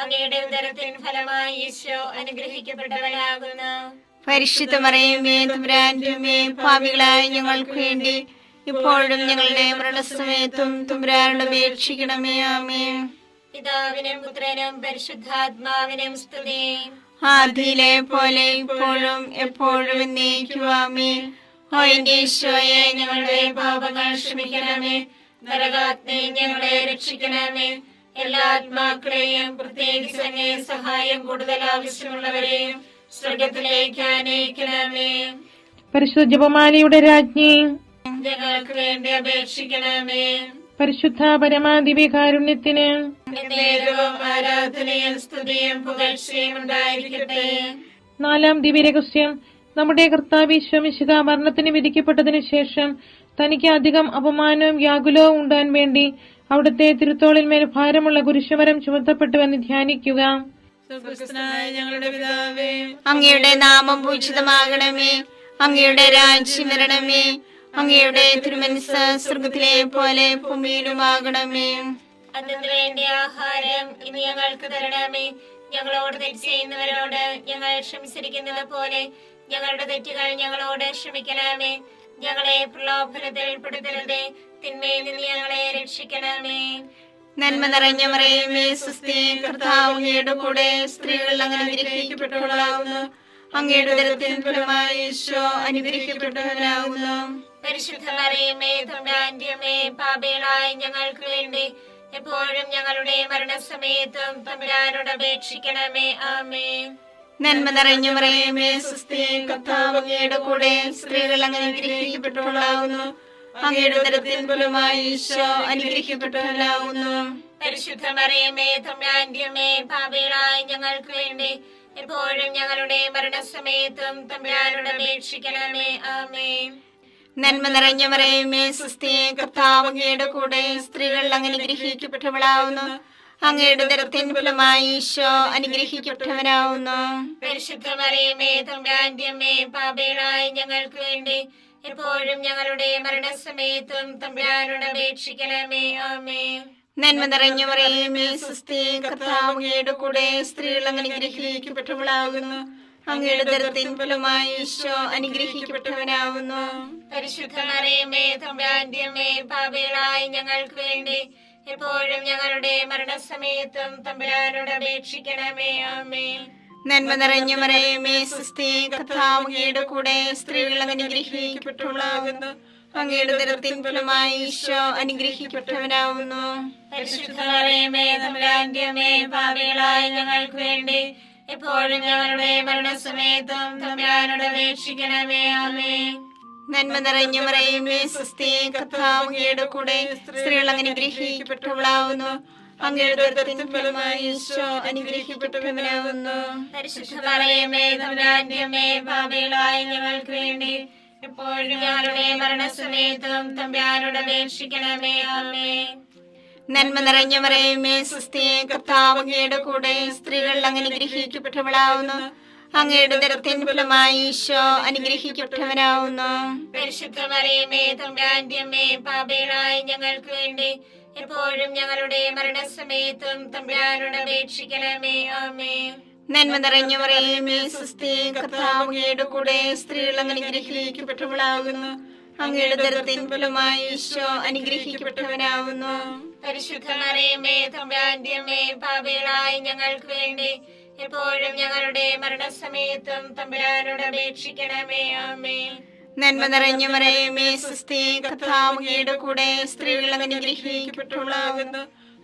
അങ്ങയുടെ ഉദരത്തിൻ ഫലമായി ഈശോ അനുഗ്രഹിക്കപ്പെട്ടവനാകുന്നു. പരിശുദ്ധ മറിയമേ തമ്പുരാന്റെ അമ്മേ, പാപികളായ ഞങ്ങൾക്ക് വേണ്ടി ഇപ്പോഴും ഞങ്ങളുടെ മരണസമയത്തും തമ്പുരാനോട് അപേക്ഷിക്കണമേ. ആമേൻ. പിതാവിനും പുത്രനും പരിശുദ്ധാത്മാവിനും സ്തുതി. ആദിയിലെ പോലെ ഇപ്പോഴും എപ്പോഴും എന്നേക്കും. ആമേൻ. ഓ എന്റെ ഈശോയെ, ഞങ്ങളുടെ പാപങ്ങൾ ക്ഷമിക്കണമേ. നരകാഗ്നി ഞങ്ങളെ രക്ഷിക്കണമേ. എല്ലാ ആത്മാക്കളെയും പ്രത്യേകിച്ച് അങ്ങേ സഹായം കൂടുതൽ ആവശ്യമുള്ളവരെയും സ്വർഗത്തിലേക്ക് അനയിക്കണമേ. പരിശുദ്ധ ജപമാലയുടെ രാജ്ഞി, ഞങ്ങൾക്ക് വേണ്ടി അപേക്ഷിക്കണമേ. പരിശുദ്ധ പരമാദിവ്യകാരുണ്യത്തിന് എന്നേരവും ആരാധനയും സ്തുതിയും പുകഴ്ചയും ഉണ്ടായിരിക്കട്ടെ. 4-ാം ദിവ്യരഹസ്യം. നമ്മുടെ കർത്താവ് ഈശോ മിശിഹാ മരണത്തിന് വിധിക്കപ്പെട്ടതിനു ശേഷം തനിക്ക് അധികം അപമാനവും വ്യാകുലവും ഉണ്ടാൻ വേണ്ടി അവിടുത്തെ തിരുത്തോളിന്മേൽ ഭാരമുള്ള കുരിശുമരം ചുമത്തപ്പെട്ടുവെന്ന് ധ്യാനിക്കുക. സ്വർഗ്ഗസ്ഥനായ ഞങ്ങളുടെ പിതാവേ, അങ്ങയുടെ നാമം പൂജിതമാകണമേ. അങ്ങയുടെ രാജ്യം വരണമേ. അങ്ങയുടെ തിരുമനസ്സ് സ്വർഗത്തിലെ പോലെ ഭൂമിയിലുമാകണമേ. അതിനു വേണ്ടി ആഹാരം ഇനി ഞങ്ങൾക്ക് തരണമേ. ഞങ്ങളോട് തെറ്റ് ചെയ്യുന്നവരോട് ഞങ്ങൾ ക്ഷമിച്ചിരിക്കുന്നത് പോലെ ഞങ്ങളുടെ തെറ്റുകൾ ഞങ്ങളോട് ക്ഷമിക്കണമേ. ഞങ്ങളെ പ്രലോഭനത്തിൽ പെടുത്തരുതേ, തിന്മയിൽ നിന്ന് ഞങ്ങളെ രക്ഷിക്കണമേ. നന്മ നിറഞ്ഞ മറിയമേ സ്വസ്തി, കർത്താവ് അങ്ങയുടെ കൂടെ സ്ത്രീകൾ അങ്ങ് അനുഗ്രഹിക്കപ്പെട്ടവളാകുന്നു. അങ്ങയുടെ ഉദരത്തിൻ ഫലമായി ഈശോ അനുഗ്രഹിക്കപ്പെട്ടവനാകുന്നു. പരിശുദ്ധ മറിയമേ തമ്പുരാന്റെ അമ്മേ, പാപികളായ ഞങ്ങൾക്ക് വേണ്ടി എപ്പോഴും ഞങ്ങളുടെ മരണസമയത്തും തമ്പുരാനോട് അപേക്ഷിക്കണമേ. ആമേൻ. നന്മ നിറഞ്ഞ മറിയമേ സ്വസ്തി, കർത്താവ് അങ്ങയുടെ കൂടെ സ്ത്രീകൾ അങ്ങ് അനുഗ്രഹിക്കപ്പെട്ടവളാകുന്നു. അങ്ങയുടെ ഉദരത്തിൻ ഫലമായി ഈശോ അനുഗ്രഹിക്കപ്പെട്ടവനാകുന്നു. പരിശുദ്ധ മറിയമേ തമ്പുരാന്റെ അമ്മേ, പാപികളായ ഞങ്ങൾക്ക് വേണ്ടി എപ്പോഴും ഞങ്ങളുടെ മരണസമയത്തും തമ്പുരാനോട് അപേക്ഷിക്കണമേ. ആമേൻ. നന്മ നിറഞ്ഞ മറിയമേ സ്വസ്തി, കർത്താവ് അങ്ങയുടെ കൂടെ സ്ത്രീകൾ അങ്ങ് അനുഗ്രഹിക്കപ്പെട്ടവളാകുന്നു. അങ്ങയുടെ ഉദരത്തിൻ ഫലമായി ഈശോ അനുഗ്രഹിക്കപ്പെട്ടവനാകുന്നു. പരിശുദ്ധ മറിയമേ തമ്പുരാന്റെ അമ്മേ, പാപികളായ ഞങ്ങൾക്ക് വേണ്ടി എപ്പോഴും ഞങ്ങളുടെ മരണസമയത്തും തമ്പുരാനോട് അപേക്ഷിക്കണമേ. ആമേൻ. നന്മ നിറഞ്ഞ മറിയമേ സ്വസ്തി, കർത്താവ് അങ്ങയുടെ കൂടെ സ്ത്രീകൾ അങ്ങ് അനുഗ്രഹിക്കപ്പെട്ടവളാകുന്നു. അങ്ങയുടെ ഉദരത്തിൻ ഫലമായി ഈശോ അനുഗ്രഹിക്കപ്പെട്ടവനാകുന്നു. പരിശുദ്ധ മറിയമേ തമ്പുരാന്റെ അമ്മേ, പാപികളായ ഞങ്ങൾക്ക് വേണ്ടി എപ്പോഴും ഞങ്ങളുടെ മരണസമയത്തും തമ്പുരാനോട് അപേക്ഷിക്കണമേ. ആമേൻ. നന്മ നിറഞ്ഞ മറിയമേ സ്വസ്തി, കർത്താവ് അങ്ങയുടെ കൂടെ സ്ത്രീകൾ അങ്ങ് അനുഗ്രഹിക്കപ്പെട്ടവളാകുന്നു. അങ്ങയുടെ ഉദരത്തിൻ ഫലമായി ഈശോ അനുഗ്രഹിക്കപ്പെട്ടവനാകുന്നു. പരിശുദ്ധ മറിയമേ തമ്പുരാന്റെ അമ്മേ, പാപികളായ ഞങ്ങൾക്ക് വേണ്ടി എപ്പോഴും ഞങ്ങളുടെ മരണസമയത്തും തമ്പുരാനോട് അപേക്ഷിക്കണമേ. ആമേൻ. നന്മ നിറഞ്ഞ മറിയമേ സ്വസ്തി, കർത്താവ് അങ്ങയുടെ കൂടെ സ്ത്രീകൾ അങ്ങ് അനുഗ്രഹിക്കപ്പെട്ടവളാകുന്നു. അങ്ങയുടെ ഉദരത്തിൻ ഫലമായി ഈശോ അനുഗ്രഹിക്കപ്പെട്ടവനാകുന്നു. പരിശുദ്ധ മറിയമേ തമ്പുരാന്റെ അമ്മേ, പാപികളായ ഞങ്ങൾക്ക് വേണ്ടി എപ്പോഴും ഞങ്ങളുടെ മരണസമയത്തും തമ്പുരാനോട് അപേക്ഷിക്കണമേ. ആമേൻ. നന്മ നിറഞ്ഞ മറിയമേ സ്വസ്തി, കർത്താവ് അങ്ങയുടെ കൂടെ സ്ത്രീകൾ അങ്ങ് അനുഗ്രഹിക്കപ്പെട്ടവളാകുന്നു. അങ്ങയുടെ ഉദരത്തിൻ ഫലമായി ഈശോ അനുഗ്രഹിക്കപ്പെട്ടവനാകുന്നു. പരിശുദ്ധ മറിയമേ തമ്പുരാന്റെ അമ്മേ, പാപികളായ ഞങ്ങൾക്ക് വേണ്ടി എപ്പോഴും ഞങ്ങളുടെ മരണസമയത്തും തമ്പുരാനോട് അപേക്ഷിക്കണമേ. ആമേൻ. നന്മ നിറഞ്ഞ മറിയമേ സ്വസ്തി, കർത്താവ് അങ്ങയുടെ കൂടെ സ്ത്രീകൾ അങ്ങ് അനുഗ്രഹിക്കപ്പെട്ടവളാകുന്നു. അങ്ങയുടെ ഉദരത്തിൻ ഫലമായി ഈശോ അനുഗ്രഹിക്കപ്പെട്ടവനാകുന്നു. പരിശുദ്ധ മറിയമേ തമ്പുരാന്റെ അമ്മേ, പാപികളായ ഞങ്ങൾക്ക് വേണ്ടി എപ്പോഴും ഞങ്ങളുടെ മരണസമയത്തും തമ്പുരാനോട് അപേക്ഷിക്കണമേ. ആമേൻ. നന്മ നിറഞ്ഞ മറിയമേ സ്വസ്തി, കർത്താവ് അങ്ങയുടെ കൂടെ സ്ത്രീകൾ അനുഗ്രഹിക്കപ്പെട്ടവളാകുന്നു.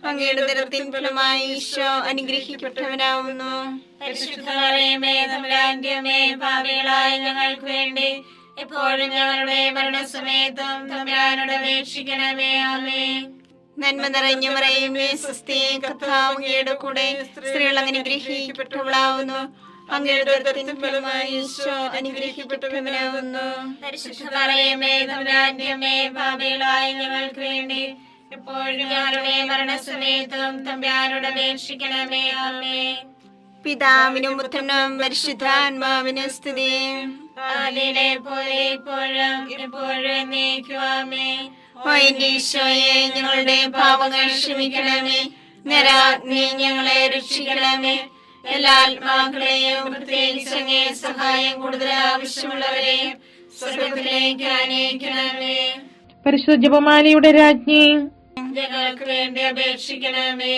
അങ്ങയുടെ ഉദരത്തിൻ ഫലമായി ഈശോ അനുഗ്രഹിക്കപ്പെട്ടവനാവുന്നു. പരിശുദ്ധ മറിയമേ തമ്പുരാന്റെ അമ്മേ, പാപികളായ ഞങ്ങൾക്ക് വേണ്ടി എപ്പോഴും ഞങ്ങളുടെ മരണസമയത്തും തമ്പുരാനോട് അപേക്ഷിക്കണമേ. ആമേൻ. നന്മ നിറഞ്ഞ മറിയമേ സ്വസ്തി, കർത്താവ് അങ്ങയുടെ കൂടെ സ്ത്രീകൾ അനുഗ്രഹിക്കപ്പെട്ടവളാവുന്നു. അങ്ങയുടെ ഉദരത്തിൻ ഫലമായി ഈശോ അനുഗ്രഹിക്കപ്പെട്ടവനാവുന്നു. പരിശുദ്ധ മറിയമേ തമ്പുരാന്റെ അമ്മേ, പാപികളായ ഞങ്ങൾക്ക് വേണ്ടി എപ്പോഴും ഞങ്ങളുടെ മരണസമയത്തും തമ്പുരാനോട് അപേക്ഷിക്കണമേ. ആമേൻ. പിതാവിനും പുത്രനും പരിശുദ്ധാത്മാവിനും സ്തുതി. ആദിയിലെ പോലെ ഇപ്പോഴും എപ്പോഴും എന്നേക്കും. ആമേൻ. ഓ എന്റെ ഈശോയെ, ഞങ്ങളുടെ പാപങ്ങൾ ക്ഷമിക്കണമേ. നരാഗ്നി ഞങ്ങളെ രക്ഷിക്കണമേ. എല്ലാ ആത്മാക്കളെയും പ്രത്യേകിച്ച് അങ്ങേ സഹായം കൂടുതൽ ആവശ്യമുള്ളവരെയും സ്വർഗ്ഗത്തിലേക്ക് ആനയിക്കണമേ. പരിശുദ്ധ ജപമാലയുടെ രാജ്ഞി, ഞങ്ങൾക്ക് വേണ്ടി അപേക്ഷിക്കണമേ.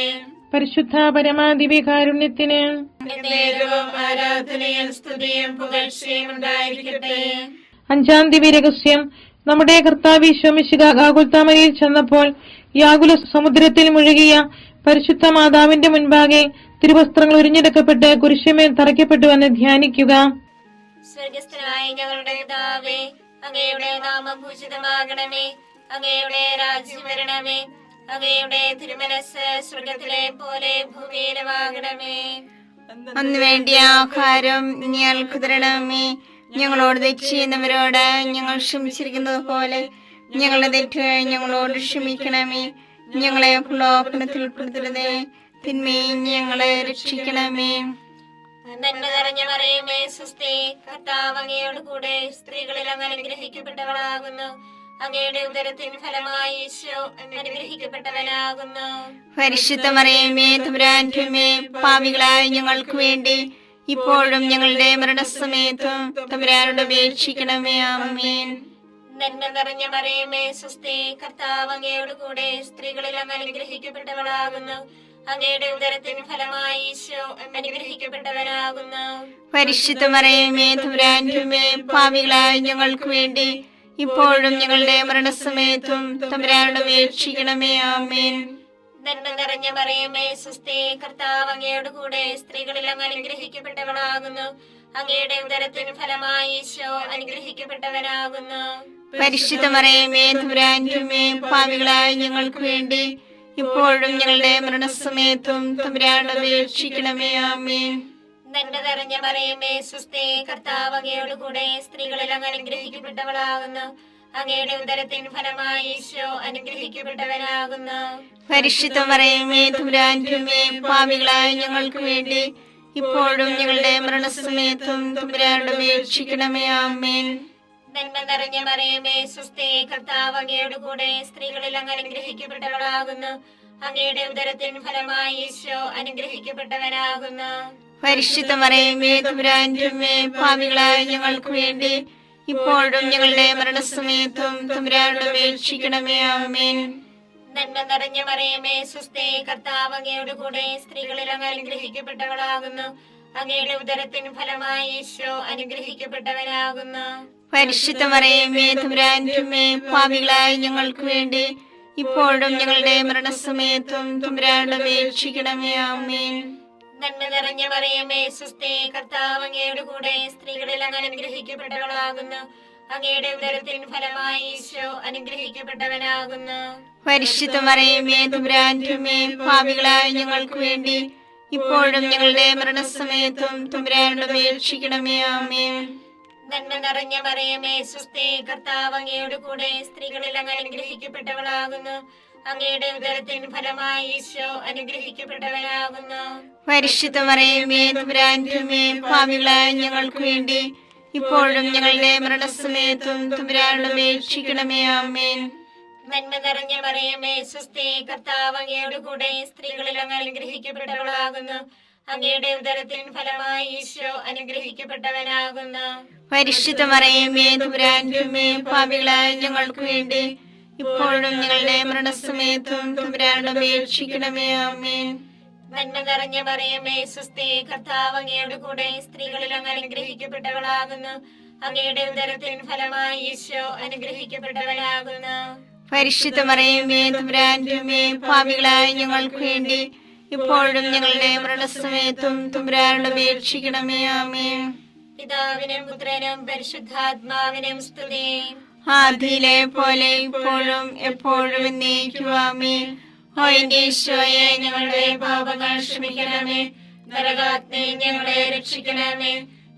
പരിശുദ്ധ പരമാദിവ്യകാരുണ്യത്തിന് നേരവും ആരാധനയും സ്തുതിയും പുകഴ്ചയും ഉണ്ടായിരിക്കട്ടെ. 5-ാം ദിവ്യരഹസ്യം. നമ്മുടെ കർത്താവ് ഈശോ മിശിഹാ ഗാഗുൽത്താമലയിൽ ചെന്നപ്പോൾ യാകുല സമുദ്രത്തിൽ മുഴുകിയ പരിശുദ്ധ മാതാവിന്റെ മുൻപാകെ തിരുവസ്ത്രങ്ങൾ ഉരിഞ്ഞെടുക്കപ്പെട്ട് കുരിശുമേൽ തറയ്ക്കപ്പെട്ടുവെന്ന് ധ്യാനിക്കുക. സ്വർഗസ്ഥനായ ഞങ്ങളുടെ പിതാവേ, അങ്ങയുടെ നാമം പൂജിതമാകണമേ. അങ്ങയുടെ രാജ്യം വരണമേ. അങ്ങയുടെ തിരുമനസ് സ്വർഗത്തിലെ പോലെ ഭൂമിയിലുമാകണമേ. അന്ന് വേണ്ടിയ ആഹാരം ഞങ്ങൾക്ക് തരണമേ. ഞങ്ങളോട് തെറ്റ് ചെയ്യുന്നവരോട് ഞങ്ങൾ ക്ഷമിച്ചിരിക്കുന്നത് പോലെ ഞങ്ങളുടെ തെറ്റുകൾ ഞങ്ങളോട് ക്ഷമിക്കണമേ. ഞങ്ങളെ പ്രലോഭനത്തിൽ ഉൾപ്പെടുത്തരുതേ, തിന്മയെ ഞങ്ങളെ രക്ഷിക്കണമേ. നന്മ നിറഞ്ഞ മറിയമേ സ്വസ്തി, കർത്താവ് അങ്ങയോട് കൂടെ സ്ത്രീകളിൽ അങ്ങ് അനുഗ്രഹിക്കപ്പെട്ടവളാകുന്നു. അങ്ങയുടെ ഉദരത്തിൻ ഫലമായി ഈശോ അനുഗ്രഹിക്കപ്പെട്ടവനാകുന്നു. പരിശുദ്ധ മറിയമേ തമ്പുരാന്റെ അമ്മേ, പാപികളായ ഞങ്ങൾക്ക് വേണ്ടി ഇപ്പോഴും ഞങ്ങളുടെ മരണസമയത്തും തമ്പുരാനോട് അപേക്ഷിക്കണമേ. ആമേൻ. നന്മ നിറഞ്ഞ മറിയമേ സ്വസ്തി, കർത്താവ് അങ്ങയോട് കൂടെ സ്ത്രീകളിൽ അങ്ങ് അനുഗ്രഹിക്കപ്പെട്ടവളാകുന്നു. അങ്ങയുടെ ഉദരത്തിൻ ഫലമായി ഈശോ അനുഗ്രഹിക്കപ്പെട്ടവനാകുന്നു. പരിശുദ്ധ മറിയമേ തമ്പുരാന്റെ അമ്മേ, പാപികളായ ഞങ്ങൾക്ക് വേണ്ടി ഇപ്പോഴും ഞങ്ങളുടെ മരണസമയത്തും തമ്പുരാനോട് അപേക്ഷിക്കണമേ. ആമേൻ. നന്മ നിറഞ്ഞ മറിയമേ സ്വസ്തി, കർത്താവ് അങ്ങയോട് കൂടെ സ്ത്രീകളിൽ അങ്ങ് അനുഗ്രഹിക്കപ്പെട്ടവളാകുന്നു. അങ്ങയുടെ ഉദരത്തിൻ ഫലമായി ഈശോ അനുഗ്രഹിക്കപ്പെട്ടവനാകുന്നു. പരിശുദ്ധ മറിയമേ തമ്പുരാന്റെ അമ്മേ, പാപികളായ ഞങ്ങൾക്ക് വേണ്ടി ഇപ്പോഴും ഞങ്ങളുടെ മരണസമയത്തും തമ്പുരാനോട് അപേക്ഷിക്കണമേ. ആമേൻ. നന്മ നിറഞ്ഞ മറിയമേ സ്വസ്തി, കർത്താവ് അങ്ങയോട് കൂടെ സ്ത്രീകളിൽ അങ്ങ് അനുഗ്രഹിക്കപ്പെട്ടവളാകുന്നു. അങ്ങയുടെ ഉദരത്തിൻ ഫലമായി ഈശോ അനുഗ്രഹിക്കപ്പെട്ടവനാകുന്നു. പരിശുദ്ധ മറിയമേ തമ്പുരാന്റെ അമ്മേ, പാപികളായ ഞങ്ങൾക്ക് വേണ്ടി ഇപ്പോഴും ഞങ്ങളുടെ മരണസമയത്തും തമ്പുരാനോട് അപേക്ഷിക്കണമേ. ആമേൻ. നന്മ നിറഞ്ഞ മറിയമേ സ്വസ്തി, കർത്താവ് അങ്ങയോട് കൂടെ സ്ത്രീകളിൽ അങ്ങ് അനുഗ്രഹിക്കപ്പെട്ടവളാകുന്നു. അങ്ങയുടെ ഉദരത്തിൻ ഫലമായി ഈശോ അനുഗ്രഹിക്കപ്പെട്ടവനാകുന്നു. പരിശുദ്ധ മറിയമേ തമ്പുരാന്റെ അമ്മേ, പാപികളായ ഞങ്ങൾക്ക് വേണ്ടി ഇപ്പോഴും ഞങ്ങളുടെ മരണസമയത്തും തമ്പുരാനോട് അപേക്ഷിക്കണമേ. ആമേൻ. നന്മ നിറഞ്ഞ മറിയമേ സ്വസ്തി, കർത്താവ് അങ്ങയോട് കൂടെ സ്ത്രീകളിൽ അങ്ങ് അനുഗ്രഹിക്കപ്പെട്ടവളാകുന്നു. അങ്ങയുടെ ഉദരത്തിൻ ഫലമായി ഈശോ അനുഗ്രഹിക്കപ്പെട്ടവനാകുന്നു. പരിശുദ്ധ മറിയമേ തമ്പുരാന്റെ അമ്മേ, പാപികളായ ഞങ്ങൾക്ക് വേണ്ടി ഇപ്പോഴും ഞങ്ങളുടെ മരണസമയത്തും തമ്പുരാനോട് അപേക്ഷിക്കണമേ. ആമേൻ. നന്മ നിറഞ്ഞ മറിയമേ സ്വസ്തി, കർത്താവ് അങ്ങയോട് കൂടെ സ്ത്രീകളിൽ അങ്ങ് അനുഗ്രഹിക്കപ്പെട്ടവളാകുന്നു. അങ്ങയുടെ ഉദരത്തിൻ ഫലമായി ഈശോ അനുഗ്രഹിക്കപ്പെട്ടവനാകുന്നു. പരിശുദ്ധ മറിയമേ തമ്പുരാന്റെ അമ്മേ, പാപികളായ ഞങ്ങൾക്ക് വേണ്ടി ഇപ്പോഴും ഞങ്ങളുടെ മരണസമയത്തും തമ്പുരാനോട് അപേക്ഷിക്കണമേ. ആമേൻ. നന്മ നിറഞ്ഞ മറിയമേ സ്വസ്തി, കർത്താവ് അങ്ങയോട് കൂടെ സ്ത്രീകളിൽ അങ്ങ് അനുഗ്രഹിക്കപ്പെട്ടവളാകുന്നു. അങ്ങയുടെ ഉദരത്തിൻ ഫലമായി ഈശോ അനുഗ്രഹിക്കപ്പെട്ടവനാകുന്നു. പരിശുദ്ധ മറിയമേ തമ്പുരാന്റെ അമ്മേ, പാപികളായ ഞങ്ങൾക്ക് വേണ്ടി ഇപ്പോഴും ഞങ്ങളുടെ മരണസമയത്തും തമ്പുരാനോട് അപേക്ഷിക്കണമേ. ആമേൻ. നന്മ നിറഞ്ഞ മറിയമേ സ്വസ്തി, കർത്താവ് അങ്ങയോട് കൂടെ സ്ത്രീകളിൽ അങ്ങ് അനുഗ്രഹിക്കപ്പെട്ടവളാകുന്നു. അങ്ങയുടെ ഉദരത്തിൻ ഫലമായി ഈശോ അനുഗ്രഹിക്കപ്പെട്ടവനാകുന്നു. പരിശുദ്ധ മറിയമേ തമ്പുരാന്റെ അമ്മേ, പാപികളായ ഞങ്ങൾക്ക് വേണ്ടി ഇപ്പോഴും ഞങ്ങളുടെ മരണസമയത്തും തമ്പുരാനോട് അപേക്ഷിക്കണമേ. ആമേൻ. നന്മ നിറഞ്ഞ മറിയമേ സ്വസ്തി, കർത്താവ് അങ്ങയുടെ കൂടെ സ്ത്രീകളിൽ അങ്ങ് അനുഗ്രഹിക്കപ്പെട്ടവളാകുന്നു. അങ്ങയുടെ ഉദരത്തിൻ ഫലമായി ഈശോ അനുഗ്രഹിക്കപ്പെട്ടവനാകുന്നു. പരിശുദ്ധ മറിയമേ തമ്പുരാന്റെ അമ്മേ, പാപികളായ ഞങ്ങൾക്ക് വേണ്ടി ഇപ്പോഴും ഞങ്ങളുടെ മരണസമയത്തും തമ്പുരാനോട് അപേക്ഷിക്കണമേ. ആമേൻ. പിതാവിനും പുത്രനും പരിശുദ്ധാത്മാവിനും സ്തുതി. ആദിയിലെ പോലെ ഇപ്പോഴും എപ്പോഴും എന്നേക്കും. ആമേൻ. ഓ എന്റെ ഈശോയെ, ഞങ്ങളുടെ പാപങ്ങൾ ക്ഷമിക്കണമേ. നരകാഗ്നി ഞങ്ങളെ രക്ഷിക്കണമേ.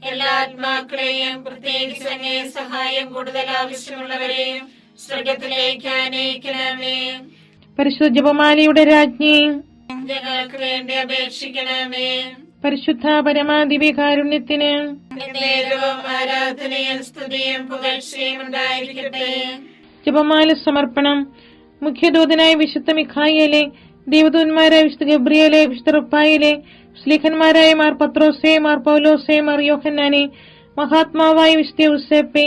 എല്ലാ ആത്മാക്കളെയും, പ്രത്യേകിച്ച് അങ്ങേ സഹായം കൂടുതൽ ആവശ്യമുള്ളവരെയും സ്വർഗത്തിലേക്ക് ആനയിക്കണമേ. പരിശുദ്ധ ജപമാലയുടെ രാജ്ഞി, ഞങ്ങൾക്ക് വേണ്ടി അപേക്ഷിക്കണമേ. പരിശുദ്ധ പരമാദിവ്യകാരുണ്യത്തിന് നേരവും ആരാധനയും സ്തുതിയും പുകഴ്ചയും ഉണ്ടായിരിക്കട്ടെ. ജപമാല സമർപ്പണം. മുഖ്യദൂതനായ വിശുദ്ധ മിഖായേലെ, ദേവദൂതന്മാരായ വിശുദ്ധ ഗബ്രിയേലെ, വിശുദ്ധ റുപ്പായേലെ, സ്ലീഹന്മാരായ മാർ പത്രോസേ, മാർ പൗലോസേ, മാർ യോഹന്നാനെ, മഹാത്മാവായ വിശുദ്ധ യൂസേപ്പേ,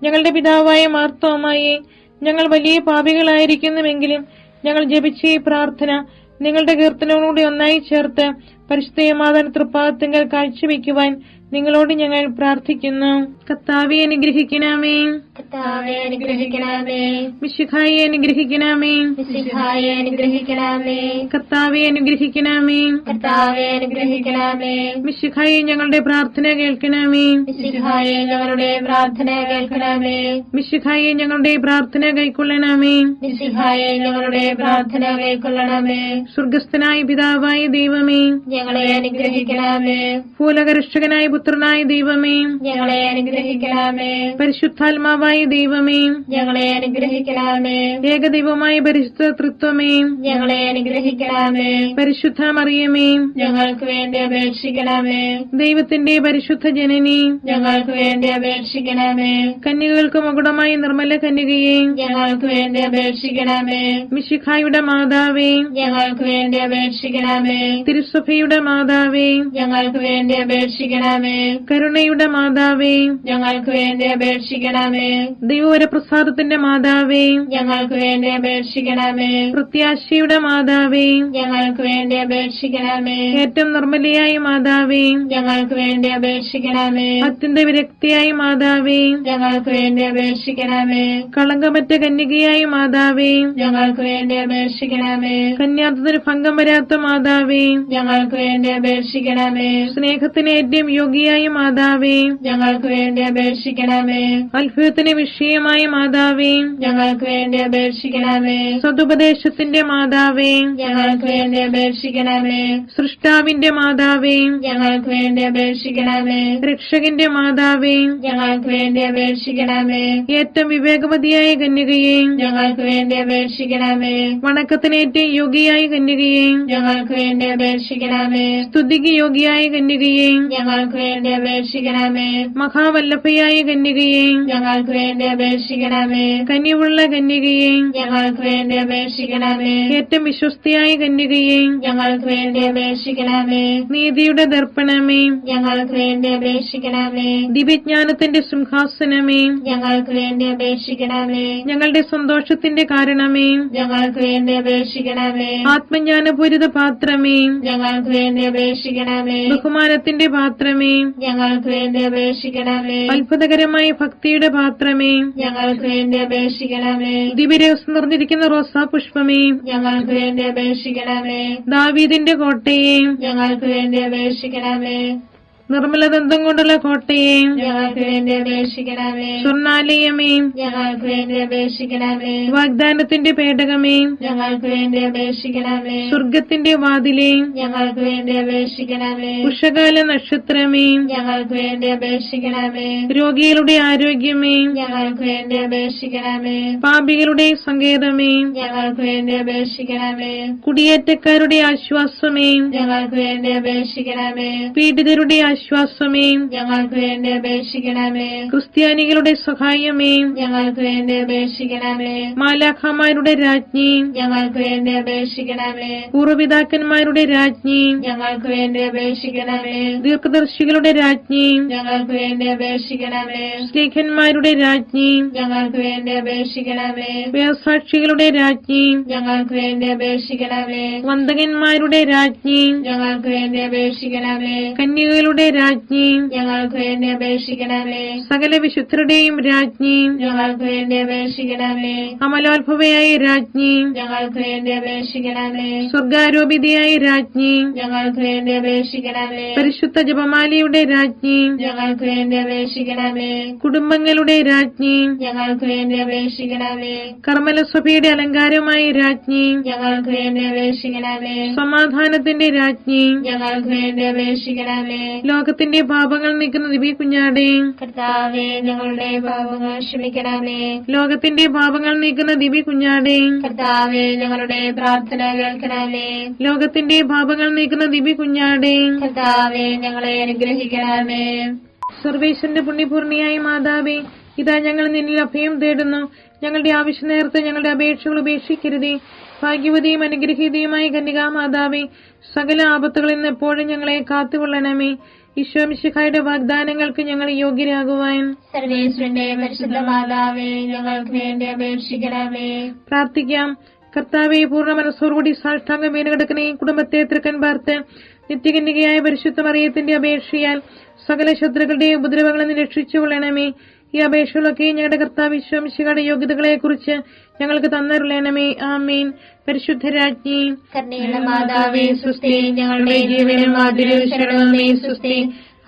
ഞങ്ങളുടെ പിതാവായ മാർത്തോമായെ, ഞങ്ങൾ വലിയ പാപികളായിരിക്കുന്നുവെങ്കിലും ഞങ്ങൾ ജപിച്ച ഈ പ്രാർത്ഥന നിങ്ങളുടെ കീർത്തനങ്ങളോട് ഒന്നായി ചേർത്ത് പരിശുദ്ധ മാതാവിന്റെ തൃപ്പാദത്തിങ്കൽ കാഴ്ചവെക്കുവാൻ നിങ്ങളോട് ഞങ്ങൾ പ്രാർത്ഥിക്കുന്നു. കർത്താവേ അനുഗ്രഹിക്കണമേ. കർത്താവേ അനുഗ്രഹിക്കണമേ. മിശിഹായെ അനുഗ്രഹിക്കണമേ. മിശിഹായെ അനുഗ്രഹിക്കണമേ. കർത്താവേ അനുഗ്രഹിക്കണമേ. കർത്താവേ അനുഗ്രഹിക്കണമേ. മിശിഹായെ ഞങ്ങളുടെ പ്രാർത്ഥന കേൾക്കണമേ. മിശിഹായെ ഞങ്ങളുടെ പ്രാർത്ഥന കേൾക്കണമേ. മിശിഹായെ ഞങ്ങളുടെ പ്രാർത്ഥന കൈക്കൊള്ളണമേ. മിശിഹായെ ഞങ്ങളുടെ പ്രാർത്ഥന കൈക്കൊള്ളണമേ. സ്വർഗസ്ഥനായ പിതാവായ ദൈവമേ, ഞങ്ങളെ അനുഗ്രഹിക്കണമേ. ഭൂലോകരക്ഷകനായ പുത്രനായ ദൈവമേ, ഞങ്ങളെ അനുഗ്രഹിക്കണമേ. പരിശുദ്ധാത്മാവായ ദൈവമേ, ഞങ്ങളെ അനുഗ്രഹിക്കണമേ. ഏകദൈവമായ പരിശുദ്ധ തൃത്വമേ, ഞങ്ങളെ അനുഗ്രഹിക്കണമേ. പരിശുദ്ധ മറിയമേ, ഞങ്ങൾക്ക് വേണ്ടി അപേക്ഷിക്കണമേ. ദൈവത്തിന്റെ പരിശുദ്ധ ജനനി, ഞങ്ങൾക്ക് വേണ്ടി അപേക്ഷിക്കണമേ. കന്യകൾക്ക് മകുടമായ നിർമ്മല കന്യകയെ, ഞങ്ങൾക്ക് വേണ്ടി അപേക്ഷിക്കണമേ. മിശിഹായുടെ മാതാവേ, ഞങ്ങൾക്ക് വേണ്ടി അപേക്ഷിക്കണമേ. തിരുസഭയുടെ മാതാവേ, ഞങ്ങൾക്ക് വേണ്ടി അപേക്ഷിക്കണമേ. കരുണയുടെ മാതാവേ, ഞങ്ങൾക്ക് വേണ്ടി അപേക്ഷിക്കണമേ. ദൈവവരപ്രസാദത്തിന്റെ മാതാവേ, ഞങ്ങൾക്ക് വേണ്ടി അപേക്ഷിക്കണമേ. പ്രത്യാശയുടെ മാതാവേ, ഞങ്ങൾക്ക് വേണ്ടി അപേക്ഷിക്കണമേ. ഏറ്റവും നിർമ്മലയായ മാതാവേ, ഞങ്ങൾക്ക് വേണ്ടി അപേക്ഷിക്കണമേ. അത്യന്ത വിരക്തിയായ മാതാവേ, ഞങ്ങൾക്ക് വേണ്ടി അപേക്ഷിക്കണമേ. കളങ്കമറ്റ കന്യകയായ മാതാവേ, ഞങ്ങൾക്ക് വേണ്ടി അപേക്ഷിക്കണമേ. കന്യാത്വത്തിന് ഭംഗം വരാത്ത മാതാവേ, ഞങ്ങൾക്ക് വേണ്ടി അപേക്ഷിക്കണമേ. സ്നേഹത്തിന് ഏറ്റവും യോഗ്യയായ മാതാവേ, ഞങ്ങൾക്ക് വേണ്ടി അപേക്ഷിക്കണമേ. അത്ഭുതത്തിന് വിഷയമായ മാതാവേ, ഞങ്ങൾക്ക് വേണ്ടി അപേക്ഷിക്കണമേ. സതുപദേശത്തിന്റെ മാതാവേ, ഞങ്ങൾക്ക് വേണ്ടി അപേക്ഷിക്കണമേ. സൃഷ്ടാവിന്റെ മാതാവേ, ഞങ്ങൾക്ക് വേണ്ടി അപേക്ഷിക്കണമേ. രക്ഷകന്റെ മാതാവേ, ഞങ്ങൾക്ക് വേണ്ടി അപേക്ഷിക്കണമേ. ഏറ്റവും വിവേകവതിയായ കന്യകയെ, ഞങ്ങൾക്ക് വേണ്ടി അപേക്ഷിക്കണമേ. വണക്കത്തിന് ഏറ്റവും യോഗ്യയായ കന്യകയെ, ഞങ്ങൾക്ക് വേണ്ടി അപേക്ഷിക്കണമേ. സ്തുതിക്ക് യോഗ്യയായ കന്യകയെ, ഞങ്ങൾക്ക് വേണ്ടി അപേക്ഷിക്കണമേ. മഹാവല്ലഭയായ കന്യകയെ, ഞങ്ങൾക്ക് വേണ്ടി അപേക്ഷിക്കണമേ. കനിവുള്ള കന്യകയെ, ഞങ്ങൾക്ക് വേണ്ടി അപേക്ഷിക്കണമേ. ഏറ്റവും വിശ്വസ്തയായ കന്യകയെ, ഞങ്ങൾക്ക് വേണ്ടി അപേക്ഷിക്കണമേ. നീതിയുടെ ദർപ്പണമേ, ഞങ്ങൾക്ക് വേണ്ടി അപേക്ഷിക്കണമേ. ദിവ്യജ്ഞാനത്തിന്റെ സിംഹാസനമേ, ഞങ്ങൾക്ക് വേണ്ടി അപേക്ഷിക്കണമേ. ഞങ്ങളുടെ സന്തോഷത്തിന്റെ കാരണമേ, ഞങ്ങൾക്ക് വേണ്ടി അപേക്ഷിക്കണമേ. ആത്മജ്ഞാനപൂരിത പാത്രമേ, ഞങ്ങൾക്ക് വേണ്ടി അപേക്ഷിക്കണമേ. ബഹുമാനത്തിന്റെ പാത്രമേ, ഞങ്ങൾക്ക് വേണ്ടി അപേക്ഷിക്കണമേ. അത്ഭുതകരമായ ഭക്തിയുടെ പാത്രമേ, ഞങ്ങൾക്ക് വേണ്ടി അപേക്ഷിക്കണമേ. ദിവ്യരഹസ്യം നിറഞ്ഞിരിക്കുന്ന റോസാ പുഷ്പമേ, ഞങ്ങൾക്ക് വേണ്ടി അപേക്ഷിക്കണമേ. ദാവീദിന്റെ കോട്ടയെ, ഞങ്ങൾക്ക് വേണ്ടി അപേക്ഷിക്കണമേ. നിർമ്മലദന്തം കൊണ്ടുള്ള കോട്ടയെ, ഞങ്ങൾക്ക് വേണ്ടി അപേക്ഷിക്കണമേ. സ്വർണാലയമേ, ഞങ്ങൾക്ക് വേണ്ടി അപേക്ഷിക്കണമേ. വാഗ്ദാനത്തിന്റെ പേടകമേ, ഞങ്ങൾക്ക് വേണ്ടി അപേക്ഷിക്കണമേ. സ്വർഗത്തിന്റെ വാതിലേ, ഞങ്ങൾക്ക് വേണ്ടി അപേക്ഷിക്കണമേ. ഉഷകാല നക്ഷത്രമേ, ഞങ്ങൾക്ക് വേണ്ടി അപേക്ഷിക്കണമേ. രോഗികളുടെ ആരോഗ്യമേ, ഞങ്ങൾക്ക് വേണ്ടി അപേക്ഷിക്കണമേ. പാപികളുടെ സങ്കേതമേ, ഞങ്ങൾക്ക് വേണ്ടി അപേക്ഷിക്കണമേ. കുടിയേറ്റക്കാരുടെ ആശ്വാസമേ, ഞങ്ങൾക്ക് വേണ്ടി അപേക്ഷിക്കണമേ. പീഡിതരുടെ ആശ്വാസമേ, ഞങ്ങൾക്ക് വേണ്ടി അപേക്ഷിക്കണമേ. ക്രിസ്ത്യാനികളുടെ സഹായമേ, ഞങ്ങൾക്ക് വേണ്ടി അപേക്ഷിക്കണമേ. മാലാഖമാരുടെ രാജ്ഞി, ഞങ്ങൾക്ക് വേണ്ടി അപേക്ഷിക്കണമേ. പൂർവ്വപിതാക്കന്മാരുടെ രാജ്ഞി, ഞങ്ങൾക്ക് വേണ്ടി അപേക്ഷിക്കണമേ. ദീർഘദർശികളുടെ രാജ്ഞി, ഞങ്ങൾക്ക് വേണ്ടി അപേക്ഷിക്കണമേ. സ്നേഹന്മാരുടെ രാജ്ഞി, ഞങ്ങൾക്ക് വേണ്ടി അപേക്ഷിക്കണമേ. വേദസാക്ഷികളുടെ രാജ്ഞി, ഞങ്ങൾക്ക് വേണ്ടി അപേക്ഷിക്കണമേ. വന്ദകന്മാരുടെ രാജ്ഞി, ഞങ്ങൾക്ക് വേണ്ടി അപേക്ഷിക്കണമേ. കന്യകകളുടെ രാജ്ഞി, ഞങ്ങൾക്ക് വേണ്ടി അപേക്ഷിക്കണമേ. സകല വിശുദ്ധരുടെയും രാജ്ഞി, ഞങ്ങൾക്ക് വേണ്ടി അപേക്ഷിക്കണമേ. അമലോത്ഭവയായ രാജ്ഞി, ഞങ്ങൾക്ക് വേണ്ടി അപേക്ഷിക്കണമേ. സ്വർഗാരോപിതയായ രാജ്ഞി, ഞങ്ങൾക്ക് വേണ്ടി അപേക്ഷിക്കണമേ. പരിശുദ്ധ ജപമാലയുടെ രാജ്ഞി, ഞങ്ങൾക്ക് വേണ്ടി അപേക്ഷിക്കണമേ. കുടുംബങ്ങളുടെ രാജ്ഞി, ഞങ്ങൾക്ക് വേണ്ടി അപേക്ഷിക്കണമേ. കർമ്മലസഭയുടെ അലങ്കാരമായ രാജ്ഞി, ഞങ്ങൾക്ക് വേണ്ടി അപേക്ഷിക്കണമേ. സമാധാനത്തിന്റെ രാജ്ഞി, ഞങ്ങൾക്ക് വേണ്ടി അപേക്ഷിക്കണമേ. ലോകത്തിന്റെ പാപങ്ങൾ നീക്കുന്ന ദിവ്യ കുഞ്ഞാടേ, കർത്താവേ, ഞങ്ങളുടെ പാപങ്ങൾ ക്ഷമിക്കണമേ. ലോകത്തിന്റെ പാപങ്ങൾ നീക്കുന്ന ദിവ്യ കുഞ്ഞാടേ, കർത്താവേ, ഞങ്ങളുടെ പ്രാർത്ഥന കേൾക്കണമേ. ലോകത്തിന്റെ പാപങ്ങൾ നീക്കുന്ന ദിവ്യ കുഞ്ഞാടേ, കർത്താവേ, ഞങ്ങളെ അനുഗ്രഹിക്കണമേ. സർവേശ്വരന്റെ പുണ്യപൂർണിയായ മാതാവേ, ഇതാ ഞങ്ങൾ നിന്നിൽ അഭയം തേടുന്നു. ഞങ്ങളുടെ ആവശ്യ നേരത്ത് ഞങ്ങളുടെ അപേക്ഷകൾ ഉപേക്ഷിക്കരുതേ. ഭാഗ്യവതിയും അനുഗ്രഹീതയുമായ കന്യകാ മാതാവേ, സകല ആപത്തുകളിൽ നിന്ന് എപ്പോഴും ഞങ്ങളെ കാത്തുകൊള്ളണമേ. ഈശോ മിശിഹായുടെ വാഗ്ദാനങ്ങൾക്ക് ഞങ്ങൾ യോഗ്യരാകുവാൻ സർവേശ്വരന്റെ പരിശുദ്ധ മാതാവേ, ഞങ്ങൾക്ക് വേണ്ടി അപേക്ഷിക്കണമേ. പ്രാർത്ഥിക്കാം. കർത്താവെ, പൂർണ്ണ മനസ്സോടുകൂടി സാഷ്ടാംഗം വീണുകിടക്കുന്ന ഈ കുടുംബത്തെ തൃക്കൻ പാർത്ത് നിത്യകന്യകയായ പരിശുദ്ധ മറിയത്തിന്റെ അപേക്ഷയാൽ സകല ശത്രുക്കളുടെ ഉപദ്രവങ്ങളിൽ നിന്ന് രക്ഷിച്ചുകൊള്ളണമേ. ഈ അപേക്ഷകളൊക്കെ ഞങ്ങളുടെ കർത്താവ് ഈശോ മിശിഹായുടെ യോഗ്യതകളെ കുറിച്ച് ഞങ്ങൾക്ക് തന്നരുളണമേ. ആമേൻ. പരിശുദ്ധ രാജ്ഞി, കരുണയുള്ള മാതാവേ, സുസ്തി. ഞങ്ങളുടെ ജീവനും മാധുര്യവും ശരണമേ, സുസ്തി.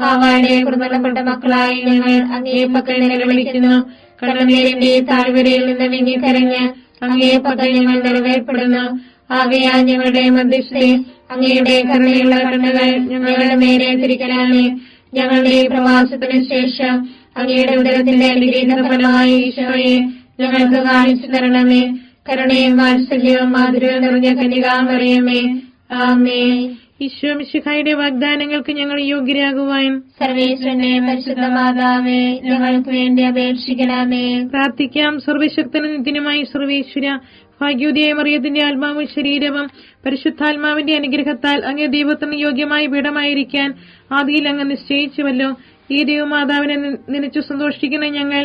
ഹാവായുടെ കുറുനടപ്പെട്ട മക്കളായി ഞങ്ങൾ അങ്ങേ പക്കൽ നിലവിളിക്കുന്നു. കണ്ണുനീരിന്റെ താഴ്വരയിൽ നിന്ന് വിങ്ങിക്കരഞ്ഞ് അങ്ങേ പക്കൽ ഞങ്ങൾ നിറവേർപ്പെടുന്നു. ആകയാൽ ഞങ്ങളുടെ മധ്യസ്ഥെ അങ്ങയുടെ കരുണയുള്ള കണ്ണുകൾ ഞങ്ങളുടെ നേരെ തിരിക്കണമേ. ഞങ്ങളുടെ പ്രവാസത്തിന് ശേഷം അങ്ങയുടെ ഉദരത്തിന്റെ അനുഗ്രഹീത ഫലമായി ഈശോയെ ഞങ്ങൾക്ക് കാണിച്ചു തരണമേ. കരുണയും വാത്സല്യവും മാധുര്യവും നിറഞ്ഞ കന്യകാമറിയമേ, ആമേൻ. ഈശോ മിശിഹായുടെ വാഗ്ദാനങ്ങൾക്ക് ഞങ്ങൾ യോഗ്യരാകുവാൻ സർവേശ്വരനെ പരിശുദ്ധ മാതാവേ, ഞങ്ങൾക്ക് വേണ്ടി അപേക്ഷിക്കണമേ. പ്രാർത്ഥിക്കാം. സർവശക്തനും നിത്യനുമായി സർവേശ്വര, ഭാഗ്യോദയ മറിയത്തിന്റെ ആത്മാവും ശരീരവും പരിശുദ്ധാത്മാവിന്റെ അനുഗ്രഹത്താൽ അങ്ങേ ദൈവത്തിന് യോഗ്യമായ പീഠമായിരിക്കാൻ ആദിയിൽ അങ്ങ് നിശ്ചയിച്ചുവല്ലോ. ഈ ദൈവമാതാവിനെ നനച്ചു സന്തോഷിക്കുന്ന ഞങ്ങൾ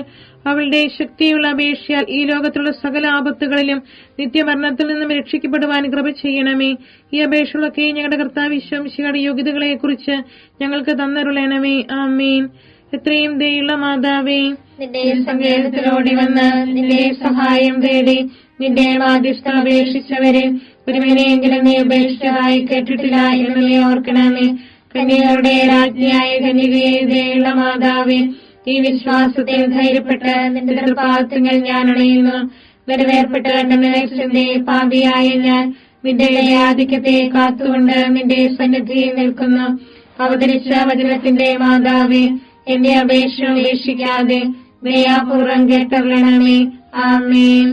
അവളുടെ ശക്തിയുള്ള അപേക്ഷയാൽ ഈ ലോകത്തിലുള്ള സകല ആപത്തുകളിലും നിത്യമരണത്തിൽ നിന്നും രക്ഷിക്കപ്പെടുവാൻ കൃപ ചെയ്യണമേ. ഈ അപേക്ഷകളൊക്കെ ഞങ്ങളുടെ കർത്താവ് ഈശോ മിശിഹായുടെ യോഗ്യതകളെ കുറിച്ച് ഞങ്ങൾക്ക് തന്നരുളണമേ. ആമേൻ. എത്രയും ദയുള്ള മാതാവേ, നിന്റെ സങ്കേതത്തിലോടി വന്ന് നിന്റെ സഹായം തേടി നിന്റെ മാധ്യസ്ഥം അപേക്ഷിച്ചവരെ ഒരുവനെയെങ്കിലും നീ ഉപേക്ഷിച്ചതായി കേട്ടിട്ടില്ല എന്ന് നീ ഓർക്കണമേ. കന്യകരുടെ രാജ്ഞിയായ കന്യകയെ ദയുള്ള മാതാവേ, ഈ വിശ്വാസത്തിൽ ധൈര്യപ്പെട്ട് നിന്റെ തൃപ്പാദങ്ങൾ ഞാൻ അണയുന്നു. നിറവേർപ്പെട്ട് കണ്ടതിനെ പാപിയായ ഞാൻ നിന്റെ ആധിക്യത്തെ കാത്തുകൊണ്ട് നിന്റെ സന്നിധിയിൽ നിൽക്കുന്നു. അവതരിച്ച വചനത്തിന്റെ മാതാവേ, എന്റെ അപേക്ഷ ഉപേക്ഷിക്കാതെ ദയാപൂർവം കേട്ടറിയണമേ. ആമേൻ.